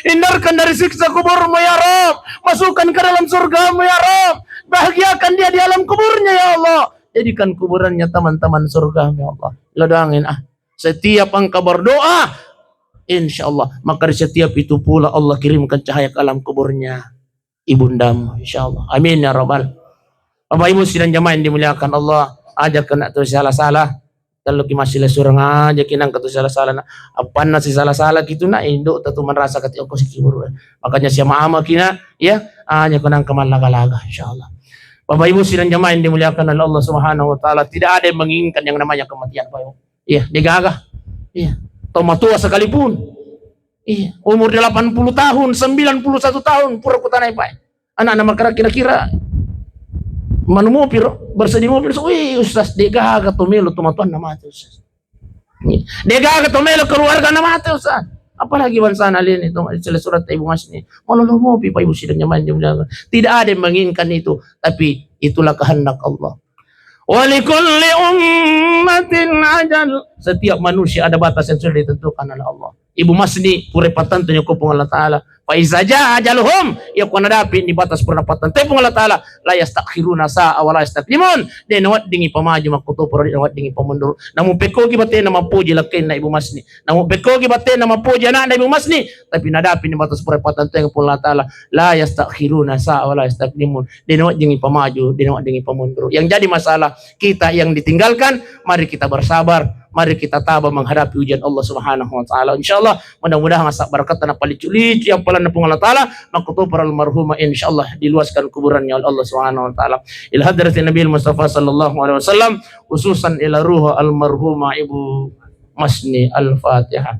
Hindarkan dari siksa kuburmu ya Rabb. Masukkan ke dalam surgamu ya Rabb. Bahagiakan dia di alam kuburnya ya Allah. Jadikan kuburannya teman-teman surga ya Allah. Lo doangin setiap engkau berdoa, insya Allah maka di setiap itu pula Allah kirimkan cahaya ke alam kuburnya ibundamu insya Allah. Amin ya Rabbal. Bapak Ibu sidang jamaah yang dimuliakan Allah, ajak kena tu salah-salah. Kalau kita masih lesurang aja kinang katu salah-salah na apa nasi salah-salah gitu na induk tatu merasa kati aku sikibur. Makanya siapa ama kina ya hanya kenang kemal laga-laga insyaallah. Bapak Ibu sidang jamaah yang dimuliakan oleh Allah Subhanahu wa taala, tidak ada yang menginginkan yang namanya kematian, Pak Ibu. Iya, digagah. Iya. Toma tua sekalipun. Iya, umur 80 tahun, 91 tahun pura kutanai Pak. Anak-anak makara kira-kira manu mobil bersedih mobil ustaz degaga tomelo tomatuan nama itu ustaz. Degaga tomelo keluarga nama itu ustaz. Apalagi bangsa alin itu surat Ibu Masni. Mololo mopi Pak Ibu sidang jamaah yang tidak ada yang menginginkan itu, tapi itulah kehendak Allah. Walikulli ummatin ajal. Setiap manusia ada batas yang sudah ditentukan oleh Allah. Ibu Masni purepatan tunjuk kupung Allah Ta'ala. Faiza jaa ajaluhum yakun hadapi di batas purepatan tepung Allah Ta'ala. La yastakhiruna sa'a wa la yastaklimun. Den wat dingi pamaju makuto pura di wat dingi pamundur. Namun peko ki baten na mapuji lakin na Ibu Masni. Namun peko ki baten na mapuji anak na Ibu Masni. Tapi nadapi di batas purepatan tepung Allah Ta'ala. La yastakhiruna sa'a wa la yastaklimun. Den wat dingi pamaju, den wat dingi pamundur. Yang jadi masalah kita yang ditinggalkan, mari kita bersabar. Mari kita tabah menghadapi ujian Allah Subhanahu wa taala. Insyaallah mudah-mudahan asa barakat na paliculic yang pala na pung Allah taala makuto para almarhumah insyaallah diluaskan kuburannya oleh Allah Subhanahu wa taala. Ila hadratin Nabi Mustafa sallallahu alaihi wasallam khususan ila ruh almarhumah Ibu Masni. Al-Fatihah.